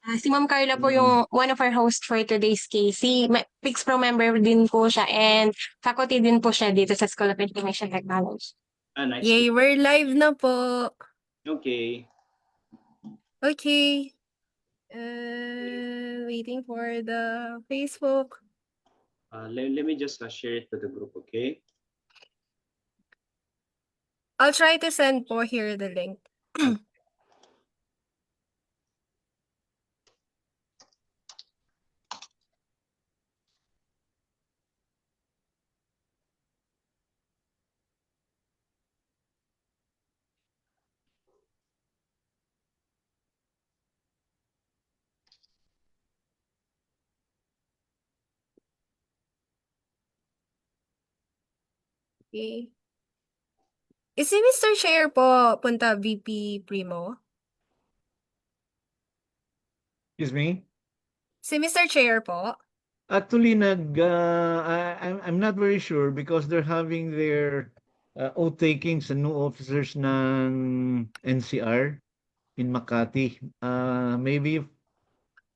Si Ma'am Carla po Mm. yung one of our hosts for today's case. Pix Pro member din po siya and faculty din po siya dito sa School of Information Technology. Nice to. Yay, we're live na po. Okay. Okay. Waiting for the Facebook. Let me just share it to the group, okay? I'll try to send po here the link. Okay. Is si Mr. Chair po punta VP Primo? Excuse me? Si Mr. Chair po? Actually, I'm not very sure because they're having their oath taking sa new officers ng NCR in Makati. Maybe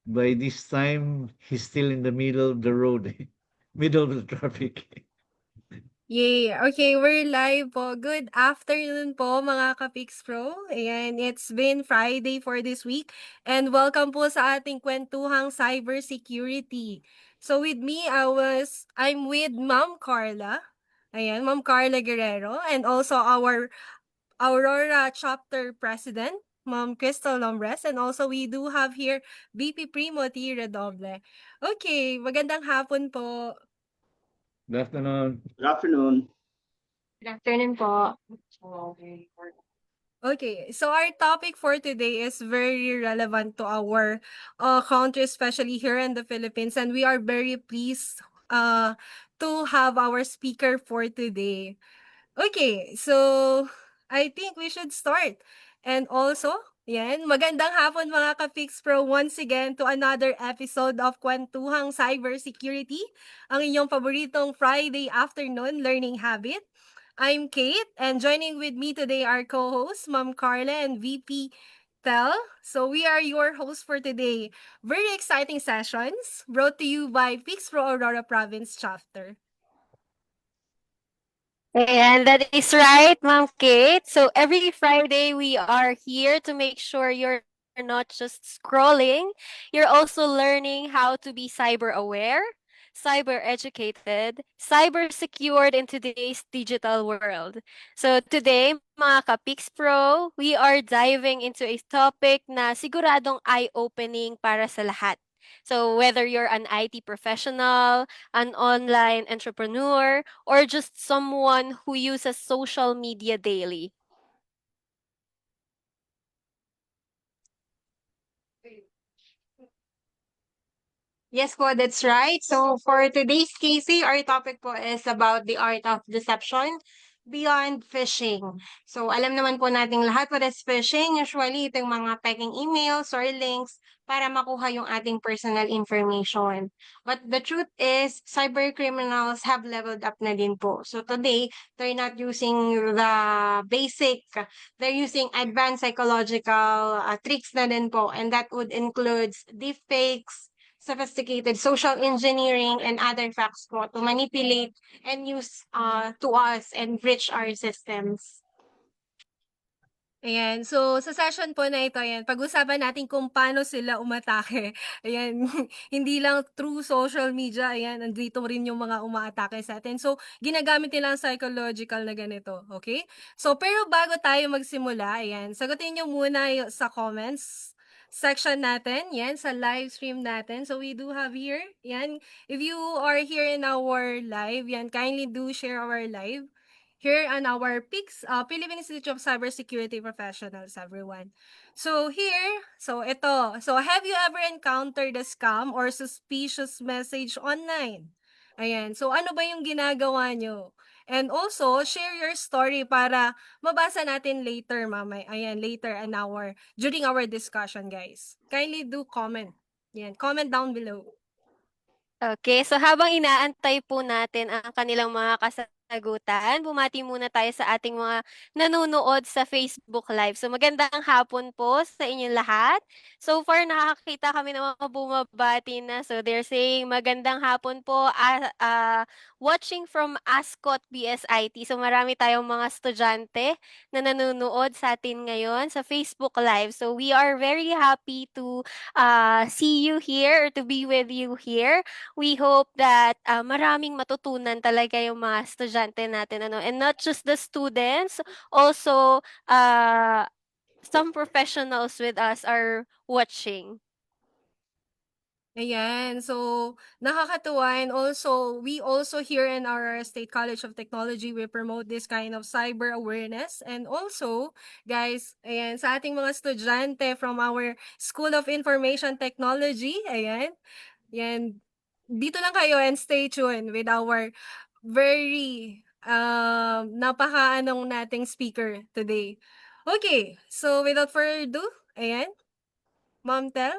by this time, he's still in the middle of the road, middle of the traffic. Yay! Okay, we're live po. Good afternoon po mga ka-Pix Pro. Ayan, it's been Friday for this week. And welcome po sa ating kwentuhang cybersecurity. So with me, I'm with Ma'am Carla. Ayan, Ma'am Carla Guerrero. And also our Aurora Chapter President, Ma'am Crystal Lombres. And also we do have here VP Primo T. Redoble. Okay, magandang hapon po. Good afternoon. Good afternoon. Good afternoon po. Okay, so our topic for today is very relevant to our country, especially here in the Philippines, and we are very pleased to have our speaker for today. Okay, so I think we should start. And also, yan, magandang hapon mga ka-Fix Pro once again to another episode of Kwentuhang Cybersecurity, ang inyong paboritong Friday afternoon learning habit. I'm Kate, and joining with me today are co-hosts, Ma'am Carla and VP Tel. So we are your hosts for today. Very exciting sessions brought to you by Fix Pro Aurora Province Chapter. And that is right, Ma'am Kate. So every Friday we are here to make sure you're not just scrolling, you're also learning how to be cyber aware, cyber educated, cyber secured in today's digital world. So today, mga ka-Pix Pro, we are diving into a topic na siguradong eye-opening para sa lahat. So whether you're an IT professional, an online entrepreneur, or just someone who uses social media daily. Yes po, that's right. So for today's Casey, our topic po is about the art of deception beyond phishing. So alam naman po nating lahat what is phishing. Usually, ito yung mga peking emails or links para makuha yung ating personal information. But the truth is, cyber criminals have leveled up na din po. So today, they're not using the basic, they're using advanced psychological tricks na din po. And that would include deepfakes, sophisticated social engineering, and other facts po to manipulate and use to us and breach our systems. Ayan. So, sa session po na ito, ayan, pag-usapan natin kung paano sila umatake. Ayan, hindi lang through social media, ayan, nandito rin yung mga umaatake sa atin. So, ginagamit nila ang psychological na ganito, okay? So, pero bago tayo magsimula, ayan, sagutin nyo muna sa comments section natin, yan, sa live stream natin. So, we do have here, yan, if you are here in our live, yan, kindly do share our live here on our PICS, Philippine Institute of Cybersecurity Professionals, everyone. So here, so ito. So have you ever encountered a scam or suspicious message online? Ayan. So ano ba yung ginagawa nyo? And also, share your story para mabasa natin later, mamay. Ayan, later during our discussion, guys. Kindly do comment. Yan, comment down below. Okay, so habang inaantay po natin ang kanilang mga pananagutan. Bumati muna tayo sa ating mga nanonood sa Facebook Live. So magandang hapon po sa inyong lahat. So far nakakakita kami ng mga bumabati na. So they're saying magandang hapon po, watching from Ascot BSIT. So marami tayong mga estudyante na nanonood sa atin ngayon sa Facebook Live. So we are very happy to see you here or to be with you here. We hope that maraming matutunan talaga yung mga estudyante natin, ano, and not just the students, also some professionals with us are watching. Ayan. So, nakakatuwa, and also, we also here in our State College of Technology, we promote this kind of cyber awareness. And also, guys, ayan, sa ating mga estudyante from our School of Information Technology, ayan, yan, dito lang kayo and stay tuned with our very napaka-anong nating speaker today. Okay, so without further ado, ayan, Ma'am Tel.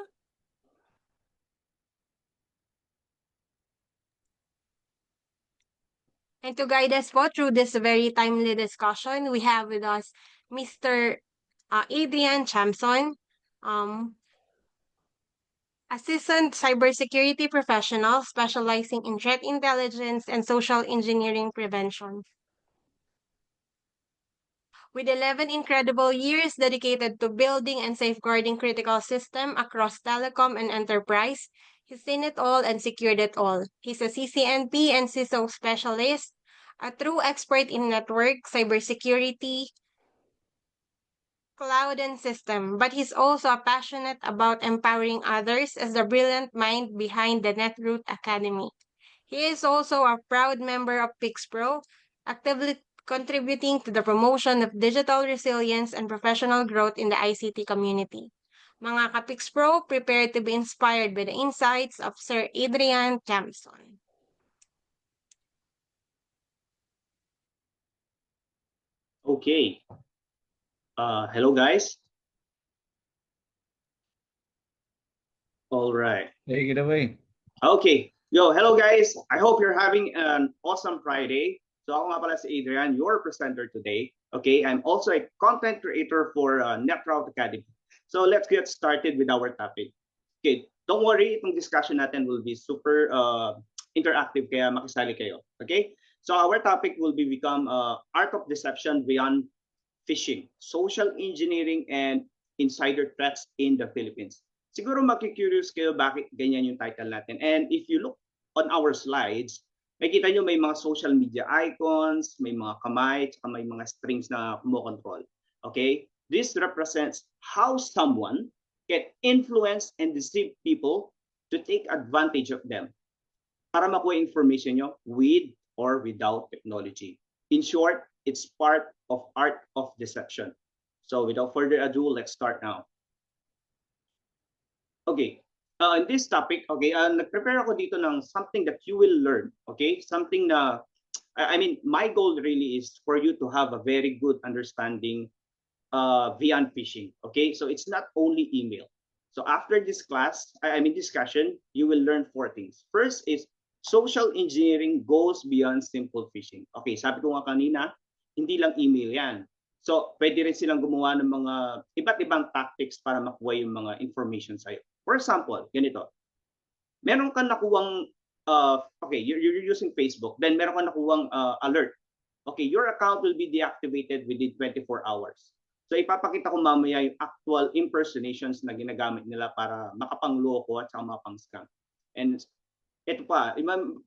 And to guide us po through this very timely discussion, we have with us Mr. Adrian Chamson, Assistant Cybersecurity Professional specializing in threat intelligence and social engineering prevention. With 11 incredible years dedicated to building and safeguarding critical systems across telecom and enterprise, he's seen it all and secured it all. He's a CCNP and CISO specialist, a true expert in network, cybersecurity, cloud, and system, but he's also passionate about empowering others as the brilliant mind behind the NetRoot Academy. He is also a proud member of PixPro, actively contributing to the promotion of digital resilience and professional growth in the ICT community. Mga ka-PixPro, prepare to be inspired by the insights of Sir Adrian Chamson. Okay. Hello, guys. All right. Take it away. Okay. Yo, hello, guys. I hope you're having an awesome Friday. So ako nga pala si Adrian, your presenter today. Okay, I'm also a content creator for NetRoute Academy. So let's get started with our topic. Okay, don't worry, itong discussion natin will be super interactive, kaya makisali kayo. Okay, so our topic will become art of deception beyond phishing, social engineering, and insider threats in the Philippines. Siguro makikurious kayo bakit ganyan yung title natin. And if you look on our slides, makikita nyo may mga social media icons, may mga kamay, tsaka may mga strings na kumokontrol. Okay? This represents how someone can influence and deceive people to take advantage of them para makuha information nyo with or without technology. In short, it's part of art of deception. So without further ado, let's start now. Okay, in this topic, okay, nag-prepare ako dito ng something that you will learn, okay? Something na, I mean, my goal really is for you to have a very good understanding beyond phishing, okay? So it's not only email. So after this class, discussion, you will learn 4 things. First is social engineering goes beyond simple phishing. Okay, sabi ko nga kanina, hindi lang email yan. So pwede rin silang gumawa ng mga iba't ibang tactics para makuha yung mga information sa'yo. For example, ganito. Meron kang nakuwang, okay, you're using Facebook, then meron kang nakuwang alert. Okay, your account will be deactivated within 24 hours. So ipapakita ko mamaya yung actual impersonations na ginagamit nila para makapangloko at saka makapang-scam. And ito pa,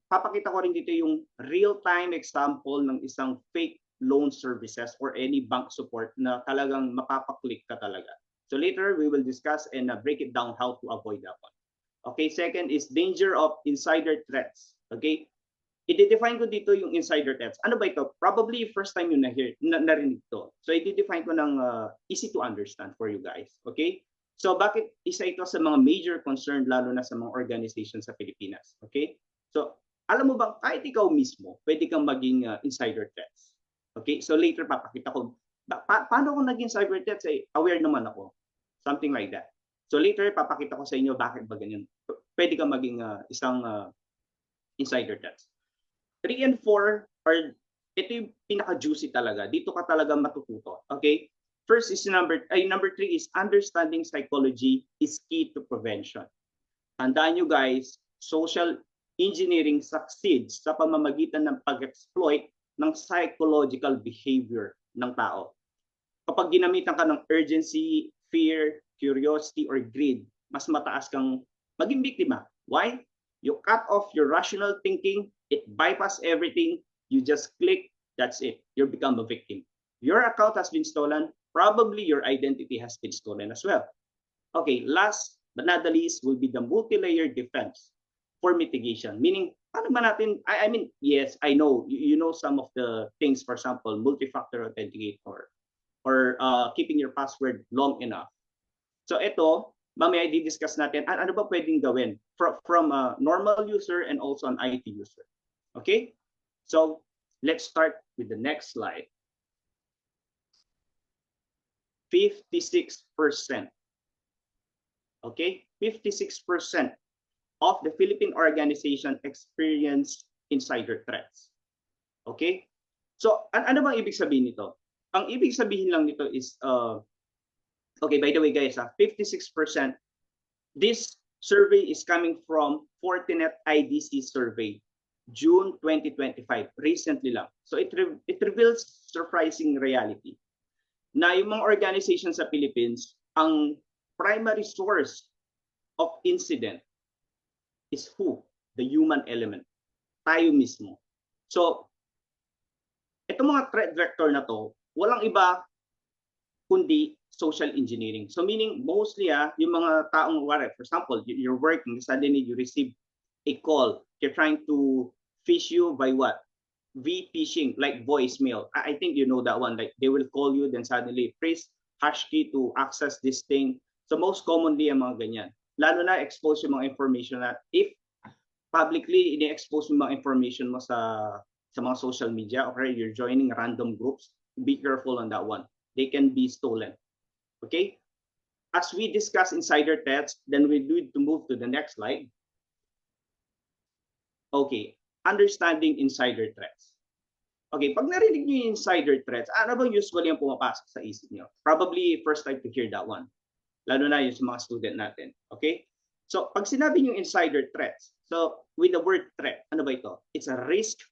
papakita ko rin dito yung real-time example ng isang fake loan services or any bank support na talagang mapapaklik ka talaga. So later, we will discuss and break it down how to avoid that one. Okay, second is danger of insider threats. Okay, i-define ko dito yung insider threats. Ano ba ito? Probably first time yung narinig to. So i-define ko ng easy to understand for you guys. Okay, so bakit isa ito sa mga major concern lalo na sa mga organization sa Pilipinas? Okay, so alam mo bang kahit ikaw mismo, pwede kang maging insider threats. Okay, so later papakita ko paano ako naging cyber threats, aware naman ako. Something like that. So later, papakita ko sa inyo bakit ba ganyan. Pwede kang maging isang insider threats. 3 and 4 are ito yung pinaka-juicy talaga. Dito ka talaga matututo. Okay? First is number 3 is understanding psychology is key to prevention. Tandaan nyo guys, social engineering succeeds sa pamamagitan ng pag-exploit ng psychological behavior ng tao. Kapag ginamitan ka ng urgency, fear, curiosity, or greed, mas mataas kang maging biktima. Why? You cut off your rational thinking, it bypass everything, you just click, that's it. You become a victim. Your account has been stolen, probably your identity has been stolen as well. Okay, last but not the least will be the multi-layer defense for mitigation. Meaning, paano ba natin, I mean, yes, I know, you know some of the things, for example, multi-factor authenticator or keeping your password long enough. So ito, mamaya i-discuss natin, ano ba pwedeng gawin from a normal user and also an IT user. Okay? So, let's start with the next slide. 56%. Okay? 56% of the Philippine organization experience insider threats. Okay? So, ano bang ibig sabihin nito? Ang ibig sabihin lang nito is, okay, by the way guys, 56%, this survey is coming from Fortinet IDC survey, June 2025, recently lang. So it reveals surprising reality. Na yung mga organization sa Philippines, ang primary source of incident is who? The human element. Tayo mismo. So, itong mga threat vector na to, walang iba kundi social engineering. So meaning mostly yung mga taong, for example, you're working, suddenly you receive a call. They're trying to fish you by what? V-phishing, like voicemail. I think you know that one. Like they will call you, then suddenly press hash key to access this thing. So most commonly yung mga ganyan. Lalo na expose yung mga information na if publicly ini-expose yung mga information mo sa mga social media, or you're joining random groups, be careful on that one. They can be stolen. Okay? As we discuss insider threats, then we need to move to the next slide. Okay, understanding insider threats. Okay, pag narinig niyo yung insider threats, ano bang usually ang pumapasok sa isip niyo? Probably first time to hear that one. Lalo na yung sa mga student natin. Okay? So, pag sinabi niyo insider threats, so with the word threat, ano ba ito? It's a risk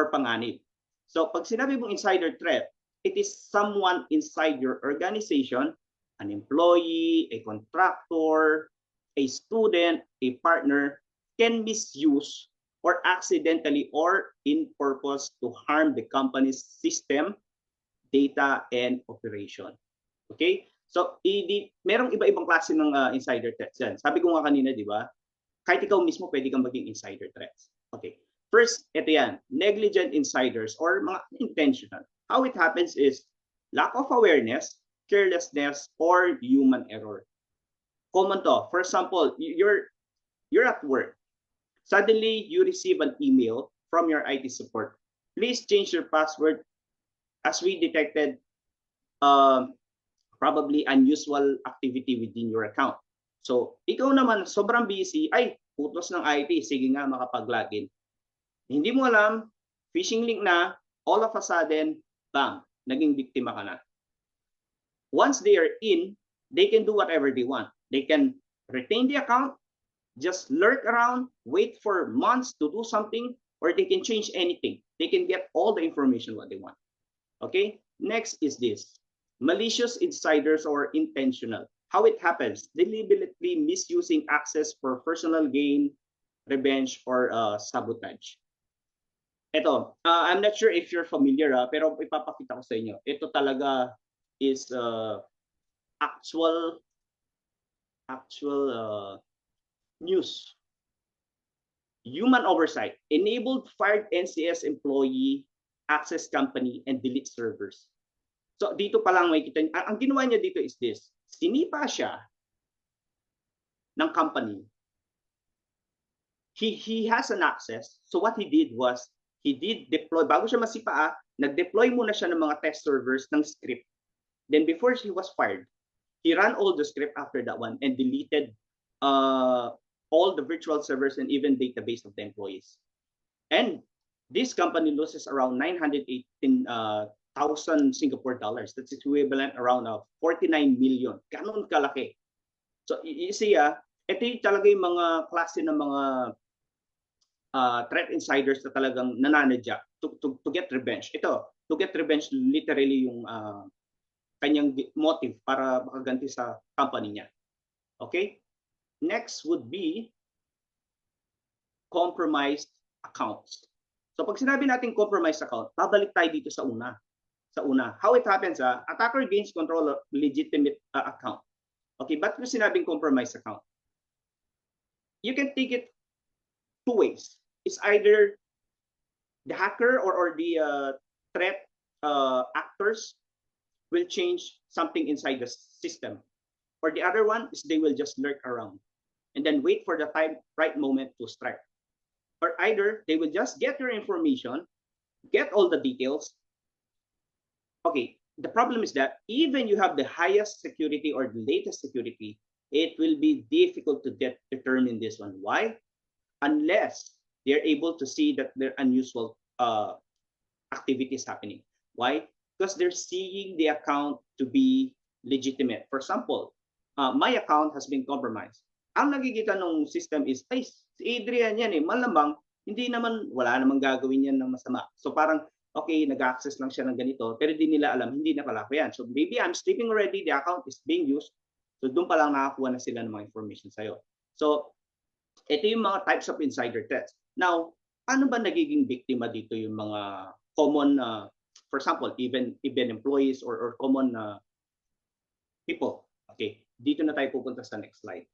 or panganib. So, pag sinabi mong insider threat, it is someone inside your organization, an employee, a contractor, a student, a partner, can misuse or accidentally or in purpose to harm the company's system, data, and operation. Okay? So, merong iba-ibang klase ng insider threats yan. Sabi ko nga kanina, di ba? Kahit ikaw mismo, pwede kang maging insider threats. Okay. First, ito yan. Negligent insiders or mga intentional. How it happens is lack of awareness, carelessness, or human error. Common to. For example, you're at work. Suddenly, you receive an email from your IT support. Please change your password as we detected probably unusual activity within your account. So, ikaw naman, sobrang busy, ay, putos ng IT, sige nga, makapag-login. Hindi mo alam, phishing link na, all of a sudden, bang, naging biktima ka na. Once they are in, they can do whatever they want. They can retain the account, just lurk around, wait for months to do something, or they can change anything. They can get all the information what they want. Okay? Next is this. Malicious insiders or intentional. How it happens? Deliberately misusing access for personal gain, revenge, or sabotage. Ito, I'm not sure if you're familiar, pero ipapakita ko sa inyo. Ito talaga is actual news. Human oversight. Enabled fired NCS employee, access company, and delete servers. So dito pa lang makikita, ang ginawa niya dito is this. Sinipa siya ng company. He has an access. So what he did was, he did deploy, bago siya masipa, nag-deploy muna siya ng mga test servers ng script. Then before he was fired, he ran all the script after that one and deleted all the virtual servers and even database of the employees. And this company loses around 918,000 Singapore dollars. That's equivalent around 49 million. Ganon kalaki. So you see, ito yung talaga yung mga klase ng mga threat insiders na talagang nananadya to get revenge. Ito, to get revenge literally yung kanyang motive para makaganti sa company niya. Okay? Next would be compromised accounts. So pag sinabi natin compromised account, babalik tayo dito sa una. How it happens, attacker gains control of legitimate account. Okay, ba't ko sinabing compromised account? You can take it two ways. It's either the hacker or the threat actors will change something inside the system. Or the other one is they will just lurk around and then wait for the right moment to strike. Or either they will just get your information, get all the details. Okay, the problem is that even you have the highest security or the latest security, it will be difficult to determine this one. Why? Unless they're able to see that there are unusual activities happening. Why? Because they're seeing the account to be legitimate. For example, my account has been compromised. Ang nakikita ng system is, ay, si Adrian yan malamang, wala namang gagawin yan ng masama. So parang, okay, nag-access lang siya ng ganito, pero di nila alam, hindi na pala ko yan. So maybe I'm sleeping already, the account is being used, so doon pa lang nakakuha na sila ng mga information sa'yo. So, ito yung mga types of insider threats. Now, paano ba nagiging biktima dito yung mga common, for example, even employees or common people? Okay, dito na tayo pupunta sa next slide.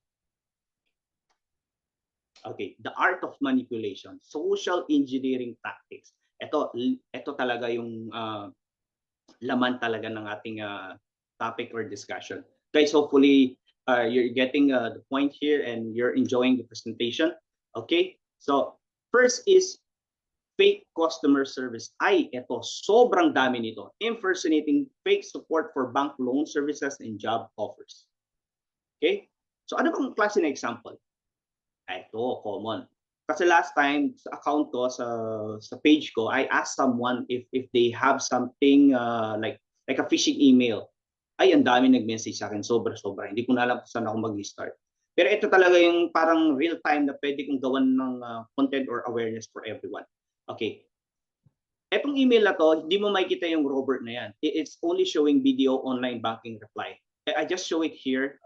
Okay, the art of manipulation, social engineering tactics. Ito talaga yung laman talaga ng ating topic or discussion. Guys, hopefully you're getting the point here and you're enjoying the presentation. Okay, so first is fake customer service. Ay, ito, sobrang dami nito. Impersonating fake support for bank loan services and job offers. Okay, so ano bang klase na example? Ito, common. Kasi last time sa account ko, sa page ko, I asked someone if they have something like a phishing email. Ay, ang dami nag-message sa akin, sobra-sobra. Hindi ko na alam kung saan ako mag-start. Pero ito talaga yung parang real time na pwede kong gawan ng content or awareness for everyone. Okay. Etong email na to, hindi mo makikita yung Robert na yan. It's only showing video online banking reply. I just show it here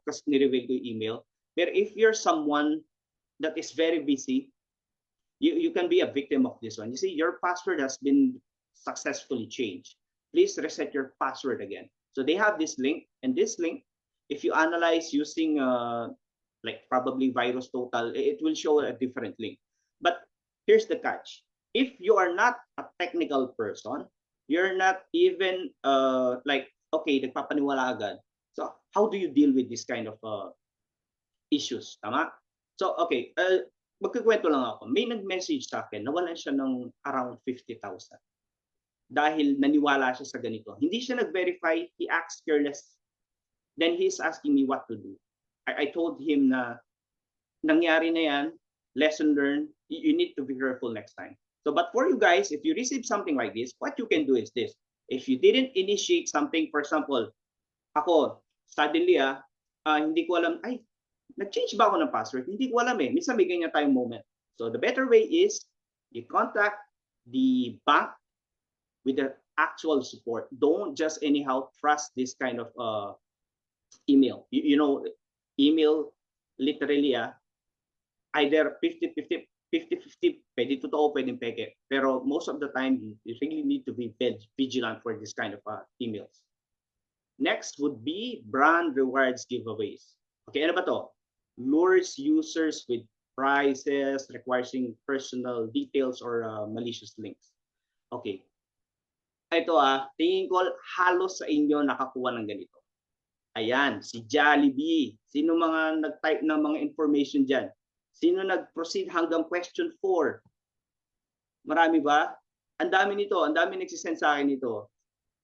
kasi ni-reveal ko yung email. But if you're someone that is very busy, you can be a victim of this one. You see, your password has been successfully changed. Please reset your password again. So they have this link, and this link, if you analyze using like probably VirusTotal, it will show a different link. But here's the catch. If you are not a technical person, you're not even like, okay, nagpapaniwala agad. So how do you deal with this kind of issues? Tama? So, okay, magkikwento lang ako. May nag-message sa akin, nawalan siya ng around 50,000. Dahil naniwala siya sa ganito. Hindi siya nag-verify, he acts careless. Then he's asking me what to do. I told him na nangyari na yan, lesson learned, you need to be careful next time. So, but for you guys, if you receive something like this, what you can do is this. If you didn't initiate something, for example, ako, suddenly, hindi ko alam, ay, nag-change ba ako ng password? Hindi ko alam eh. Minsan may ganyan tayong moment. So the better way is you contact the bank with the actual support. Don't just anyhow trust this kind of email. You know, email literally either 50-50, pwede totoo, pwede peke. Pero most of the time, you really need to be vigilant for this kind of emails. Next would be brand rewards giveaways. Okay, ano ba to? Lures users with prices, requiring personal details or malicious links. Okay. Ito tingin ko halos sa inyo nakakuha ng ganito. Ayan, si Jollibee. Sino mga nag-type ng mga information dyan? Sino nag-proceed hanggang question 4? Marami ba? Ang dami nito, ang dami nagsisend sa akin nito.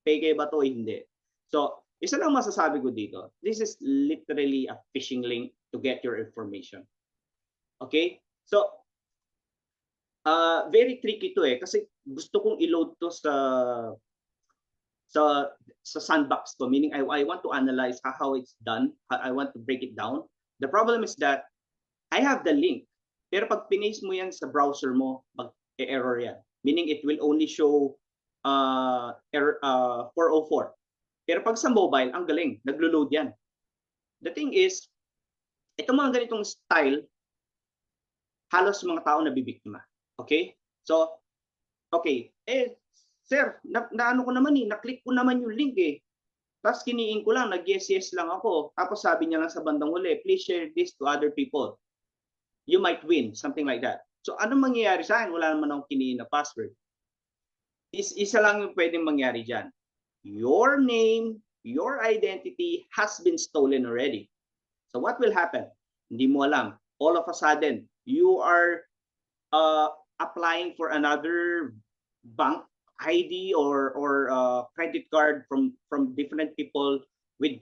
Peke ba to? Hindi. So, isa lang masasabi ko dito. This is literally a phishing link to get your information. Okay? So, very tricky to kasi gusto kong i-load to sa sandbox ko, meaning I want to analyze how it's done. I want to break it down. The problem is that I have the link, pero pag pinaste mo yan sa browser mo, mag-error yan. Meaning it will only show 404. Pero pag sa mobile, ang galing, naglo-load yan. The thing is, itong mga ganitong style, halos mga tao nabibiktima. Okay? So, okay, sir, naano ko naman na-click ko naman yung link Tapos kiniin ko lang, nag-yes lang ako. Tapos sabi niya lang sa bandang huli, please share this to other people. You might win, something like that. So anong mangyayari sa akin? Wala naman akong kiniin na password. Isa lang yung pwedeng mangyari dyan. Your name, your identity has been stolen already. So what will happen? Hindi mo alam. All of a sudden, you are applying for another bank ID or credit card from different people with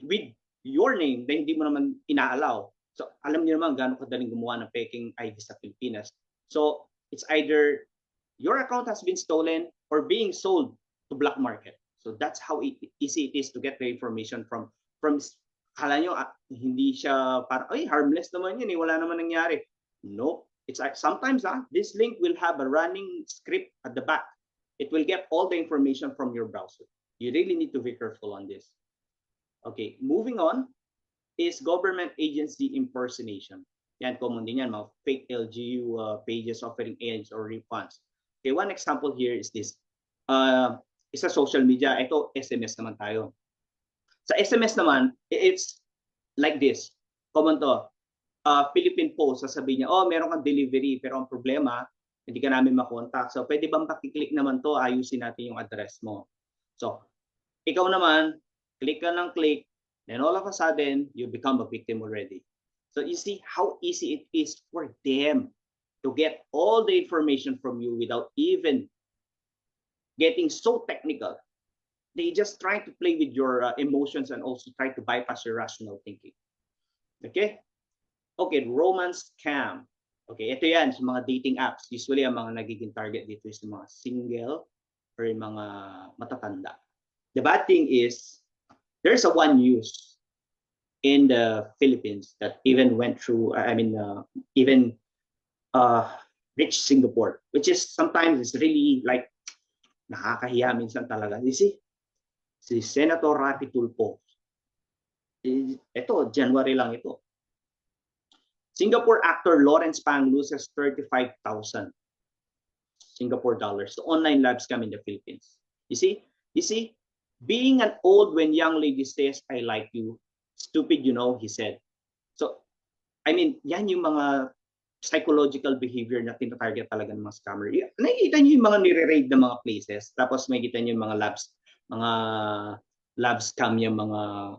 your name na hindi mo naman inaalaw. So alam niyo naman gaano kadaling gumawa ng peking ID sa Pilipinas. So it's either your account has been stolen or being sold to black market. So that's how easy it is to get the information from kala nyo hindi siya parang harmless naman yun wala naman nangyari. Nope. It's like sometimes this link will have a running script at the back. It will get all the information from your browser. You really need to be careful on this. Okay, moving on is government agency impersonation. Yan, common din yan, mga fake LGU pages offering aids or refunds. Okay, one example here is this. Isa social media, ito SMS naman tayo. Sa SMS naman, it's like this. Common to. Philippine Post, sasabihin niya, meron kang delivery, pero ang problema, hindi ka namin makontak. So, pwede bang pakiclick naman to, ayusin natin yung address mo. So, ikaw naman, click ka ng click, then all of a sudden, you become a victim already. So, you see how easy it is for them to get all the information from you without even getting so technical. They just try to play with your emotions and also try to bypass your rational thinking. Okay? Okay, romance scam. Okay, ito yan sa mga dating apps. Usually, ang mga nagiging target dito is yung mga single or yung mga matatanda. The bad thing is, there's a one news in the Philippines that even went through, even reached Singapore, which is sometimes it's really like, nakakahiya minsan talaga. You see, si Senator Rapi Tulfo, ito, January lang ito. Singapore actor Lawrence Pang loses 35,000 Singapore dollars to online live scam in the Philippines. You see, being an old when young lady says, I like you, stupid, he said. So, yan yung mga psychological behavior na tinatarget talaga ng mga scammer. Nakikita nyo yung mga nire-raid na mga places, tapos makikita nyo yung mga lab scam yung mga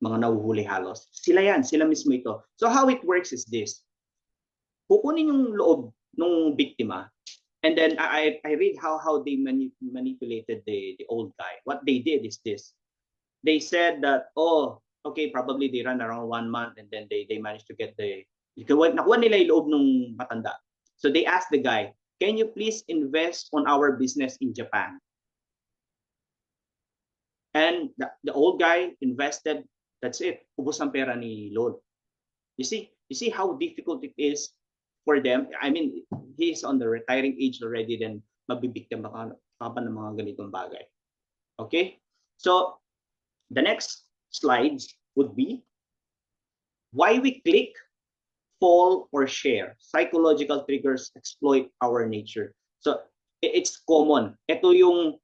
nahuhuli halos. Sila mismo ito. So how it works is this. Kukunin yung loob ng biktima, and then I read how they manipulated the old guy. What they did is this. They said that, okay, probably they run around 1 month and then they managed to get nakuha nila yung loob ng matanda. So they asked the guy, can you please invest on our business in Japan? And the old guy invested. That's it. Ubos ang pera ni Lord. You see how difficult it is for them. He's on the retiring age already, then mabibiktima ka pa ng mga ganitong bagay. Okay? So, the next slides would be why we click, fall, or share. Psychological triggers exploit our nature. So, it's common. Ito yung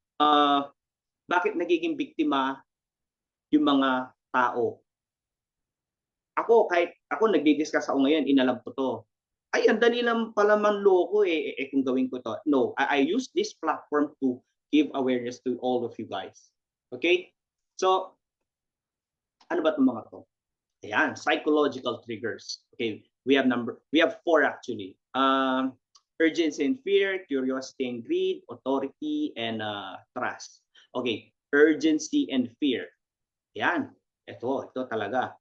bakit nagiging biktima yung mga tao. Kahit ako nagdi-discuss ako ngayon, inalam ko to. Ang dali lang pala manloko kung gawin ko to. No, I use this platform to give awareness to all of you guys. Okay? So, ano ba itong mga to? Ayan, psychological triggers. Okay, we have 4 actually. Urgency and fear, curiosity and greed, authority and trust. Okay, urgency and fear. Ayan. Ito talaga.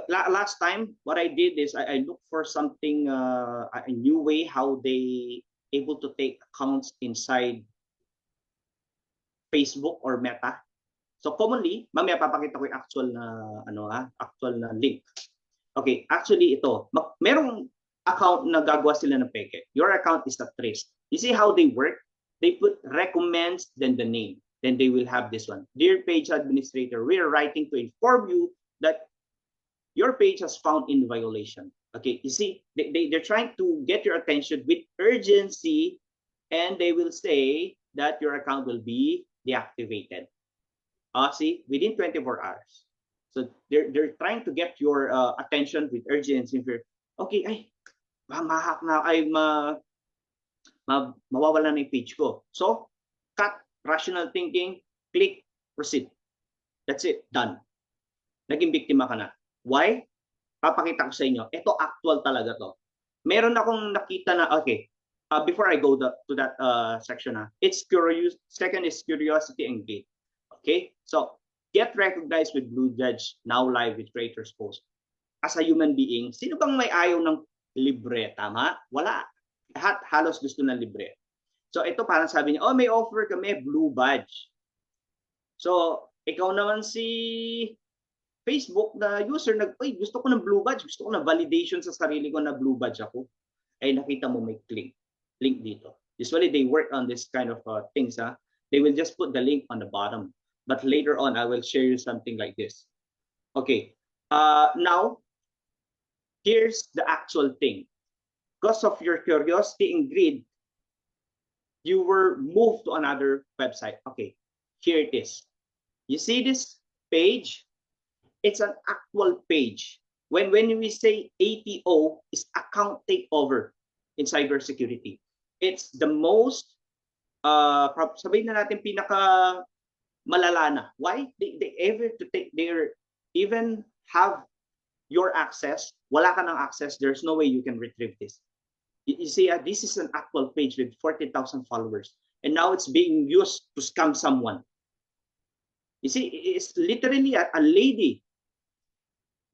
Last time, what I did is I looked for something, a new way how they able to take accounts inside Facebook or Meta. So commonly, mamaya papakita ko yung actual na link. Okay, actually ito, merong account na gagawa sila ng peke. Your account is at risk. You see how they work? They put recommends, then the name. Then they will have this one. Dear page administrator, we are writing to inform you that your page has found in violation. Okay, you see, they're trying to get your attention with urgency, and they will say that your account will be deactivated. See, within 24 hours. So they're trying to get your attention with urgency. Okay, ay, mahack na, ay, mawawala na yung page ko. So, cut, rational thinking, click, proceed. That's it, done. Naging biktima ka na. Why? Papakita ko sa inyo. Ito actual talaga to. Meron akong nakita na, okay, before I go to that section, it's curious. Second is curiosity and gate. Okay, so get recognized with Blue Judge now live with Creators Post. As a human being, sino bang may ayaw ng libre? Tama? Wala. Lahat halos gusto ng libre. So ito parang sabi niya, oh, may offer kami, Blue Badge. So ikaw naman si Facebook na user, gusto ko ng Blue Badge, gusto ko ng validation sa sarili ko na Blue Badge ako. Ay nakita mo may link dito. Usually they work on this kind of things. They will just put the link on the bottom. But later on, I will share you something like this. Okay, now, here's the actual thing. Because of your curiosity and greed, you were moved to another website. Okay, here it is. You see this page? It's an actual page. When we say ATO, is account takeover in cybersecurity. It's the most, sabihin na natin pinaka malala na. Why? They even have your access. Wala ka ng access. There's no way you can retrieve this. You see, this is an actual page with 40,000 followers. And now it's being used to scam someone. You see, it's literally a lady.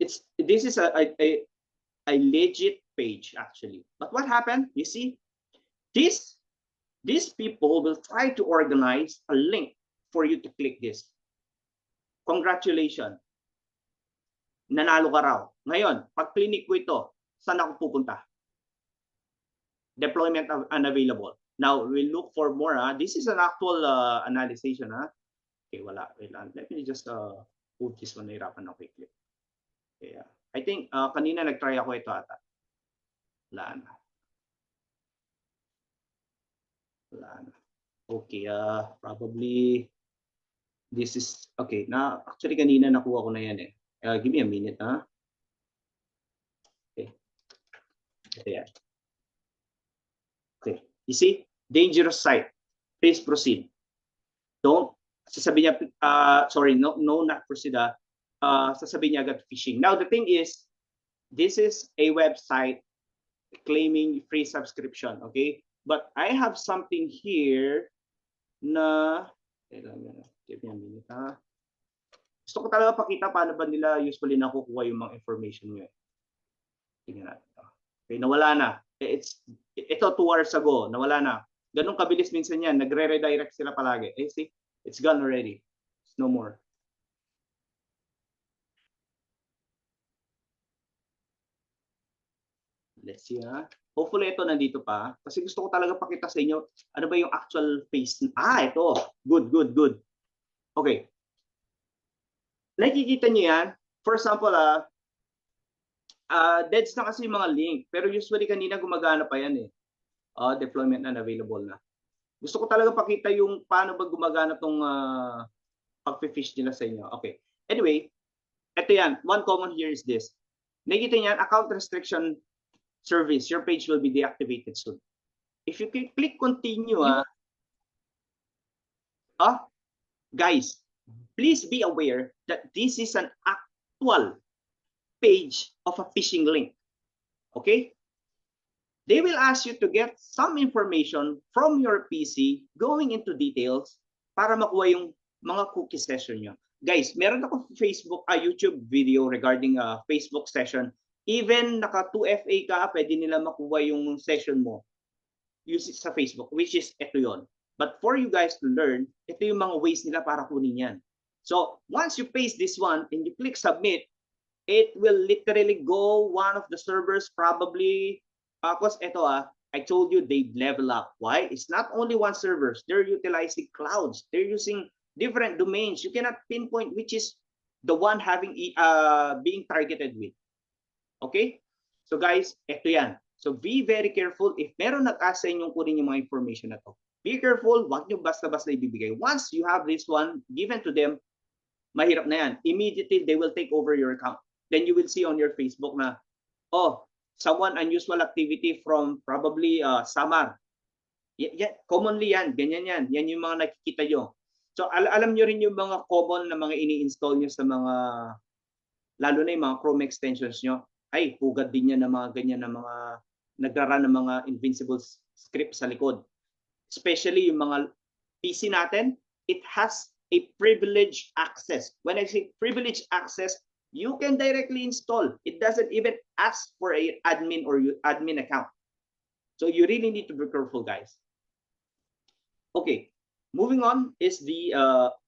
This is a legit page, actually. But what happened? You see, these people will try to organize a link for you to click this. Congratulations. Nanalo ka raw. Ngayon, pag clinic ko ito, saan ako pupunta? Deployment unavailable. Now, we'll look for more. This is an actual analysis. Okay, wala. Wait lang. Let me just put this one. Nahirapan ako i-click. Okay, I think kanina nag-try ako ito ata. Wala na. Wala na. Okay, probably this is, okay, actually kanina nakuha ko na yan eh. Give me a minute, Okay. Ito yan. Okay. You see? Dangerous site. Please proceed. Don't, sasabihin niya, sorry, no, not proceed, sasabihin niya agad phishing. Now, the thing is, this is a website claiming free subscription, okay? But I have something here na, give me a minute, Gusto ko talaga pakita paano ba nila usually nakukuha yung mga information nyo. Tingnan natin. Okay, nawala na. Ito 2 hours ago, nawala na. Ganun kabilis minsan yan. Nagre-redirect sila palagi. See? It's gone already. It's no more. Let's see, Hopefully ito nandito pa. Kasi gusto ko talaga pakita sa inyo ano ba yung actual face. Ito. Good. Okay. Nakikita niyo yan? For example, deads na kasi yung mga link. Pero usually kanina gumagana pa yan eh. Deployment unavailable na. Gusto ko talaga pakita yung paano ba gumagana tong pag-fish nila sa inyo. Okay. Anyway, ito yan. One common here is this. Nakikita niyan, account restriction service. Your page will be deactivated soon. If you click continue, guys, please be aware that this is an actual page of a phishing link. Okay? They will ask you to get some information from your PC going into details para makuha yung mga cookie session nyo. Guys, meron ako Facebook, YouTube video regarding Facebook session. Even naka 2FA ka, pwede nila makuha yung session mo. use it sa Facebook, which is ito yon. But for you guys to learn, ito yung mga ways nila para kunin yan. So once you paste this one and you click submit, it will literally go one of the servers probably, because ito I told you they level up. Why? It's not only one servers. They're utilizing clouds. They're using different domains. You cannot pinpoint which is the one having being targeted with. Okay? So guys, ito yan. So be very careful. If meron nag-ask sa inyong kunin yung mga information na to, be careful. Huwag nyo basta-basta ibibigay. Once you have this one given to them, mahirap na yan. Immediately, they will take over your account. Then you will see on your Facebook na, oh, someone unusual activity from probably Samar. Commonly yan, ganyan yan. Yan yung mga nakikita nyo. So alam nyo rin yung mga common na mga ini-install nyo sa mga, lalo na yung mga Chrome extensions nyo. Ay, pugad din yan ng mga ganyan na mga nagrarun ng mga invincible script sa likod. Especially yung mga PC natin, it has a privileged access. When I say privileged access, you can directly install. It doesn't even ask for a admin or admin account. So you really need to be careful, guys. Okay, moving on is the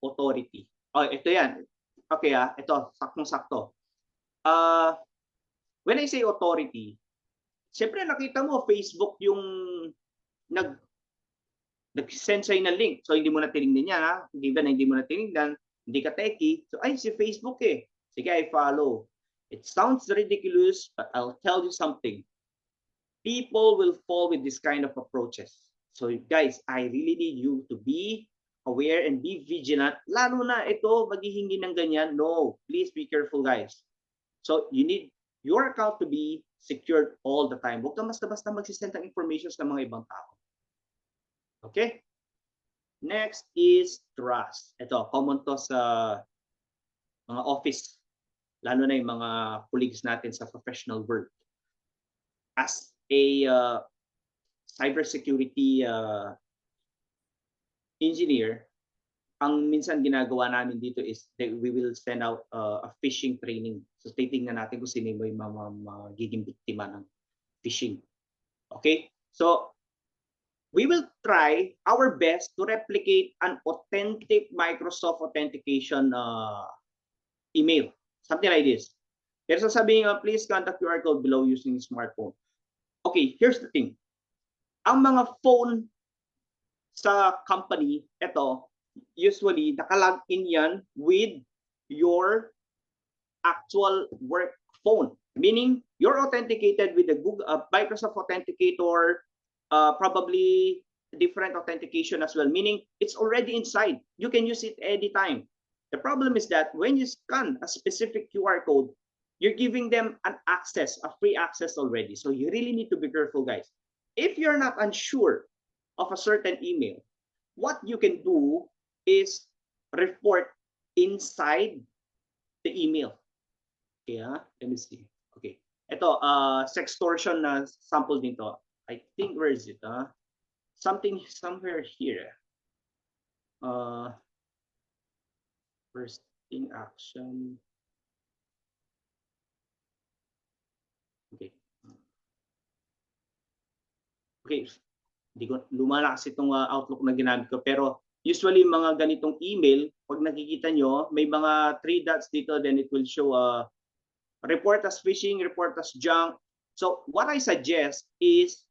authority. Oh, ito yan. Okay, ito, saktong-sakto. When I say authority, siyempre nakita mo Facebook yung nag-send sa'yo ng link. So hindi mo na tinignan yan, given na hindi mo na tinignan, hindi ka techie. So ay, si Facebook eh. Sige, I follow. It sounds ridiculous, but I'll tell you something. People will fall with this kind of approaches. So guys, I really need you to be aware and be vigilant. Lalo na ito, maghihingi ng ganyan. No, please be careful, guys. So you need your account to be secured all the time. Huwag kang basta-basta magsisend ng information sa mga ibang tao. Okay? Next is trust. Ito, common to sa mga office, lalo na yung mga colleagues natin sa professional world. As a cybersecurity engineer, ang minsan ginagawa namin dito is that we will send out a phishing training. So titingnan natin kung sino yung magiging biktima ng phishing. Okay? So we will try our best to replicate an authentic Microsoft authentication email. Something like this. Pero sasabihin nga, please contact QR code below using smartphone. Okay, here's the thing. Ang mga phone sa company, ito, usually nakalog in yan with your actual work phone. Meaning, you're authenticated with the Google, Microsoft Authenticator, probably different authentication as well. Meaning, it's already inside. You can use it anytime. The problem is that when you scan a specific QR code, you're giving them an access, a free access already. So you really need to be careful, guys. If you're not unsure of a certain email, what you can do is report inside the email. Okay, let me see. Okay, ito, sextortion na sample dito. I think, where is it? Something somewhere here. First in action. Okay. Okay, hindi ko lumalakas itong Outlook na ginamit ko, pero usually mga ganitong email, pag nakikita nyo, may mga 3 dots dito, then it will show report as phishing, report as junk. So what I suggest is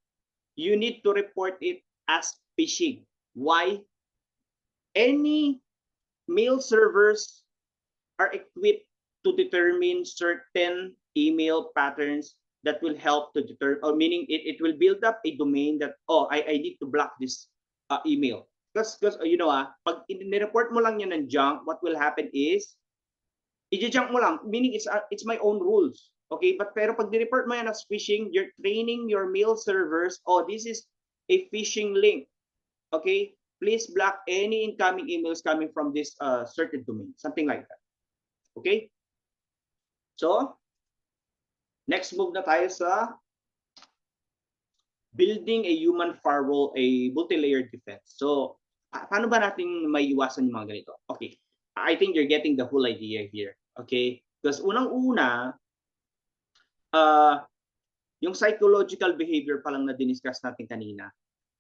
you need to report it as phishing. Why? Any mail servers are equipped to determine certain email patterns that will help to deter, or meaning it will build up a domain that, oh, I need to block this email. Because you know, pag ni-report mo lang yan ng junk, what will happen is, i-junk mo lang, meaning it's my own rules. Okay, but pero pag ni-report mo yan as phishing, you're training your mail servers, oh, this is a phishing link. Okay, please block any incoming emails coming from this certain domain, something like that. Okay, so next move na tayo sa building a human firewall, a multi-layered defense. So paano ba natin maiiwasan yung mga ganito? Okay, I think you're getting the whole idea here. Okay, because unang-una, yung psychological behavior pa lang na diniscuss natin kanina,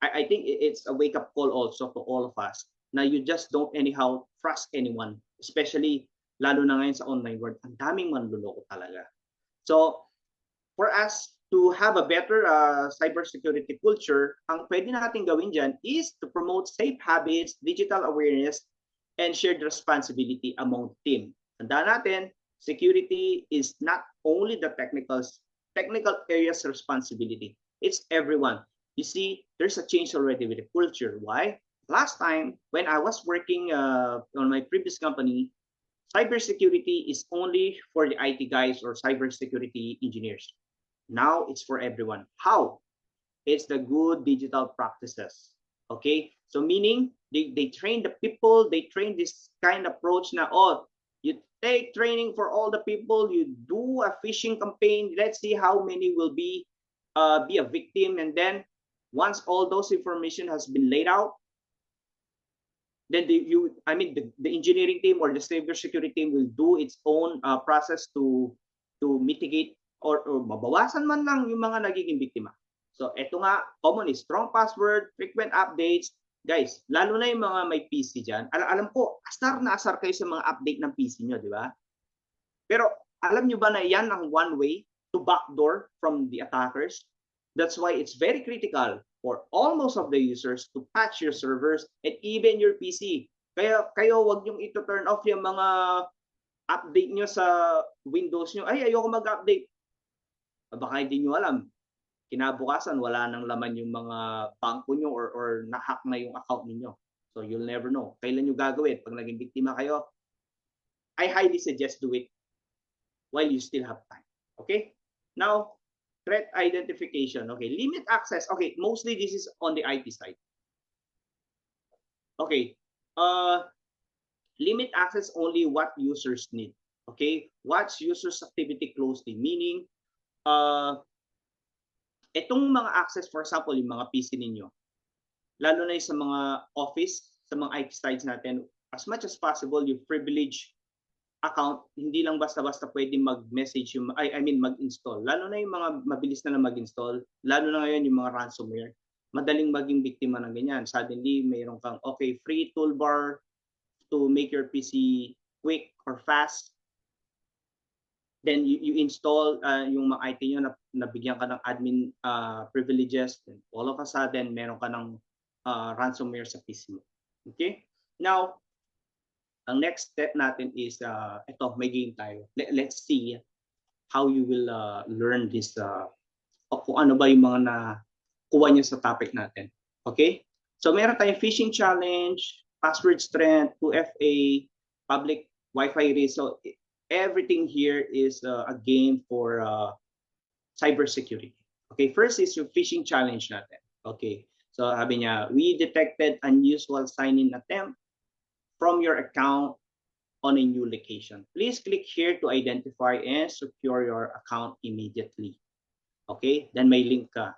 I think it's a wake-up call also to all of us na you just don't anyhow trust anyone, especially lalo na ngayon sa online world, ang daming manloloko talaga. So, for us to have a better cybersecurity culture, ang pwede natin gawin dyan is to promote safe habits, digital awareness, and shared responsibility among team. Tandaan natin, security is not only the technical areas responsibility. It's everyone. You see, there's a change already with the culture. Why? Last time, when I was working on my previous company, cybersecurity is only for the IT guys or cybersecurity engineers. Now it's for everyone. How? It's the good digital practices. Okay? So meaning they train the people, they train this kind of approach na, oh, you take training for all the people, you do a phishing campaign, let's see how many will be a victim, and then once all those information has been laid out, then the engineering team or the cybersecurity team will do its own process to mitigate or mabawasan man lang yung mga nagiging biktima. So ito nga, common is strong password, frequent updates. Guys, lalo na yung mga may PC dyan, alam ko, asar na asar kayo sa mga update ng PC nyo, di ba? Pero alam nyo ba na yan ang one way to backdoor from the attackers? That's why it's very critical for almost of the users to patch your servers and even your PC. Kaya kayo wag yung ito turn off yung mga update nyo sa Windows nyo. Ay, ayoko mag-update. Baka hindi nyo alam. Kinabukasan, wala nang laman yung mga bangko nyo or na-hack na yung account niyo. So you'll never know. Kailan nyo gagawin? Pag naging biktima kayo, I highly suggest do it while you still have time. Okay? Now, threat identification. Okay, limit access. Okay, mostly this is on the IT side. Okay, limit access only what users need. Okay, watch users activity closely. Meaning, itong mga access, for example, yung mga PC ninyo, lalo na yung sa mga office, sa mga IT sites natin, as much as possible, you privilege account, hindi lang basta-basta pwede mag-message yung, mag-install. Lalo na yung mga mabilis na mag-install, lalo na ngayon yung mga ransomware, madaling maging biktima ng ganyan. Suddenly, mayroon kang, okay, free toolbar to make your PC quick or fast. Then you install yung mga IT nyo na nabigyan ka ng admin privileges. Then all of a sudden, meron ka ng ransomware sa PC mo. Okay? Now, ang next step natin is, ito, may game tayo. Let's see how you will learn this, kung ano ba yung mga nakuha niyo sa topic natin. Okay? So, meron tayong phishing challenge, password strength, 2FA, public Wi-Fi risk. So, everything here is a game for cybersecurity. Okay, first is yung phishing challenge natin. Okay, so sabi niya, we detected unusual sign-in attempt from your account on a new location. Please click here to identify and secure your account immediately. Okay, then may link ka.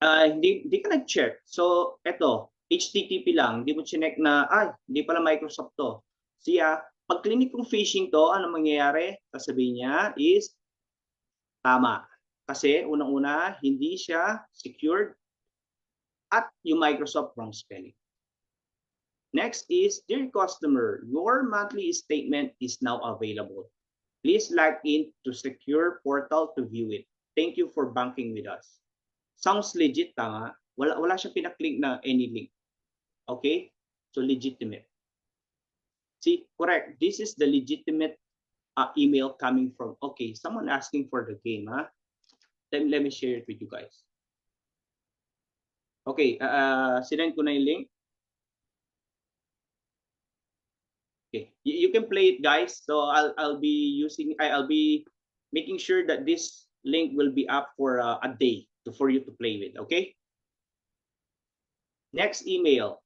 Hindi ka nag-check. So, eto, HTTP lang. Hindi mo chinek na, hindi pala Microsoft to. Siya, pag clinic kong phishing to, ano mangyayari? Sasabihin niya is, tama. Kasi, unang-una, hindi siya secured at yung Microsoft wrong spelling. Next is, dear customer, your monthly statement is now available. Please log in to secure portal to view it. Thank you for banking with us. Sounds legit, tama? Wala siyang pinaklik na any link. Okay? So, legitimate. See, correct. This is the legitimate email coming from, okay, someone asking for the game, huh? Then let me share it with you guys. Okay, sinend ko na yung link. Okay, you can play it, guys. So I'll be making sure that this link will be up for a day for you to play with. Okay. Next email.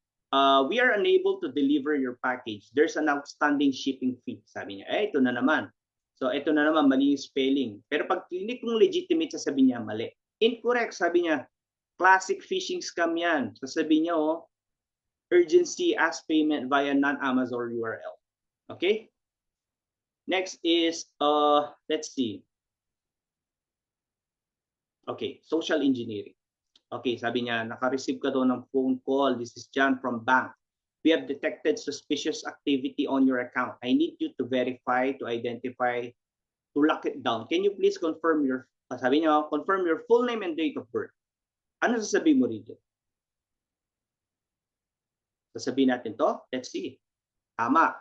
We are unable to deliver your package. There's an outstanding shipping fee. Sabi niya, ito na naman. So ito na naman, mali yung spelling. Pero pag clinic kong legitimate, sasabihin niya mali. Incorrect, sabi niya. Classic phishing scam yan. Sasabihin niya, urgency as payment via non-Amazon URL. Okay? Next is, let's see. Okay, social engineering. Okay, sabi niya, naka-receive ka daw ng phone call. This is John from bank. We have detected suspicious activity on your account. I need you to verify, to identify, to lock it down. Can you please confirm your, sabi niya, confirm your full name and date of birth. Ano sasabihin mo rito? Sasabihin natin to? Let's see. Tama.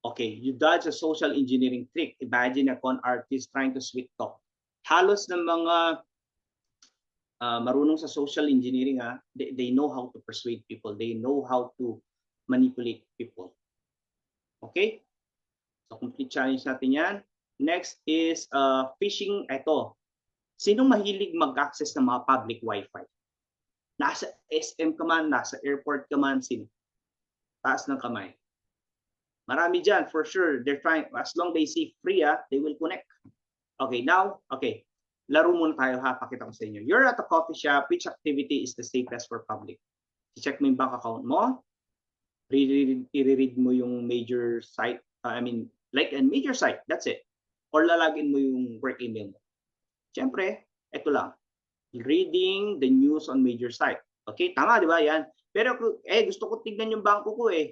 Okay, you dodge a social engineering trick. Imagine a con artist trying to sweet talk. Halos ng mga marunong sa social engineering, they know how to persuade people. They know how to manipulate people. Okay? So, complete challenge natin yan. Next is phishing. Ito. Sinong mahilig mag-access ng mga public Wi-Fi? Nasa SM ka man, nasa airport ka man, sino? Taas ng kamay. Marami dyan, for sure. They're trying, as long they see free, they will connect. Okay, now, okay. Laro muna tayo ha, pakita ko sa inyo. You're at a coffee shop, which activity is the safest for public? I-check mo yung bank account mo, i-read mo yung major site, like a major site, that's it. Or lalagin mo yung work email mo. Siyempre, ito lang. Reading the news on major site. Okay, tama, di ba yan? Pero gusto ko tignan yung bangko ko eh.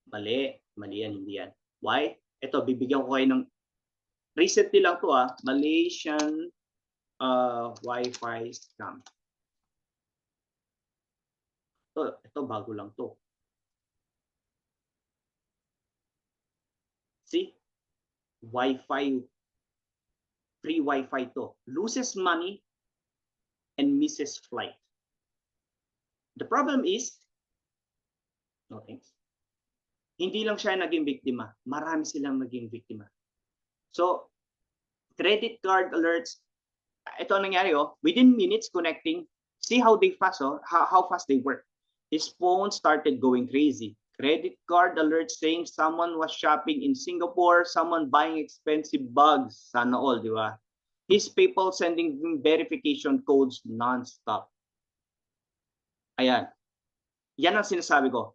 Mali yan, hindi yan. Why? Ito, bibigyan ko kayo ng, recently lang to Malaysian Wi-Fi scam. Ito bago lang to. See? Wi-Fi, free Wi-Fi to. Loses money and misses flight. The problem is, no thanks. Hindi lang siya naging biktima. Marami silang naging biktima. So, credit card alerts, ito ang nangyari within minutes connecting, see how they fast how fast they work. His phone started going crazy. Credit card alerts saying someone was shopping in Singapore, someone buying expensive bags. Sana all, di ba? His PayPal sending verification codes non-stop. Ayan. Yan ang sinasabi ko.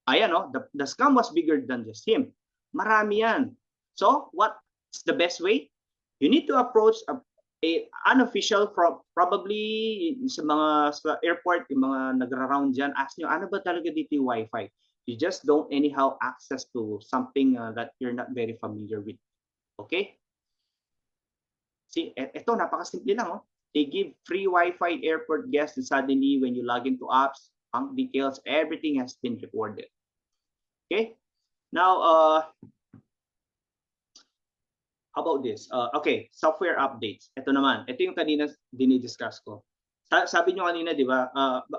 Ayan the scam was bigger than just him. Marami yan. So, what's the best way? You need to approach an official from probably sa airport, yung mga nagra-round dyan, ask nyo, ano ba talaga dito yung Wi-Fi? You just don't anyhow access to something that you're not very familiar with. Okay? See, ito, napakasimple lang. They give free Wi-Fi airport guests and suddenly when you log into apps, bank details, everything has been recorded. Okay? Now, how about this? Okay, software updates. Ito naman. Ito yung kanina dinidiscuss ko. Sabi nyo kanina, di ba,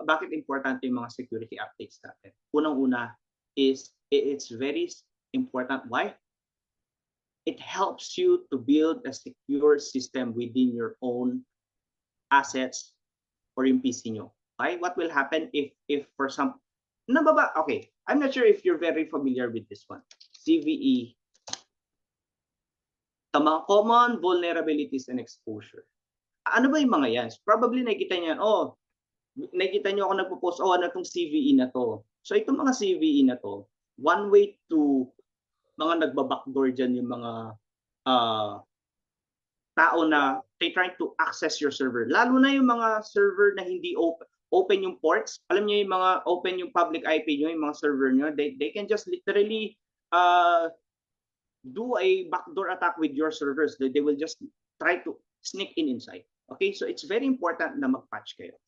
bakit importante yung mga security updates natin? Unang-una is it's very important. Why? It helps you to build a secure system within your own assets or yung PC nyo. Okay? What will happen if for some... Okay, I'm not sure if you're very familiar with this one. CVE. The mga common vulnerabilities and exposure. Ano ba yung mga yan? Probably nakikita niyo, nakikita niyo ako nagpo-post, ano itong CVE na to. So itong mga CVE na to, one way to mga nagbabackdoor dyan yung mga tao na they trying to access your server. Lalo na yung mga server na hindi open yung ports. Alam niyo yung mga open yung public IP nyo, yung mga server nyo, they can just literally do a backdoor attack with your servers. They will just try to sneak inside. Okay, so it's very important na mag-patch kayo.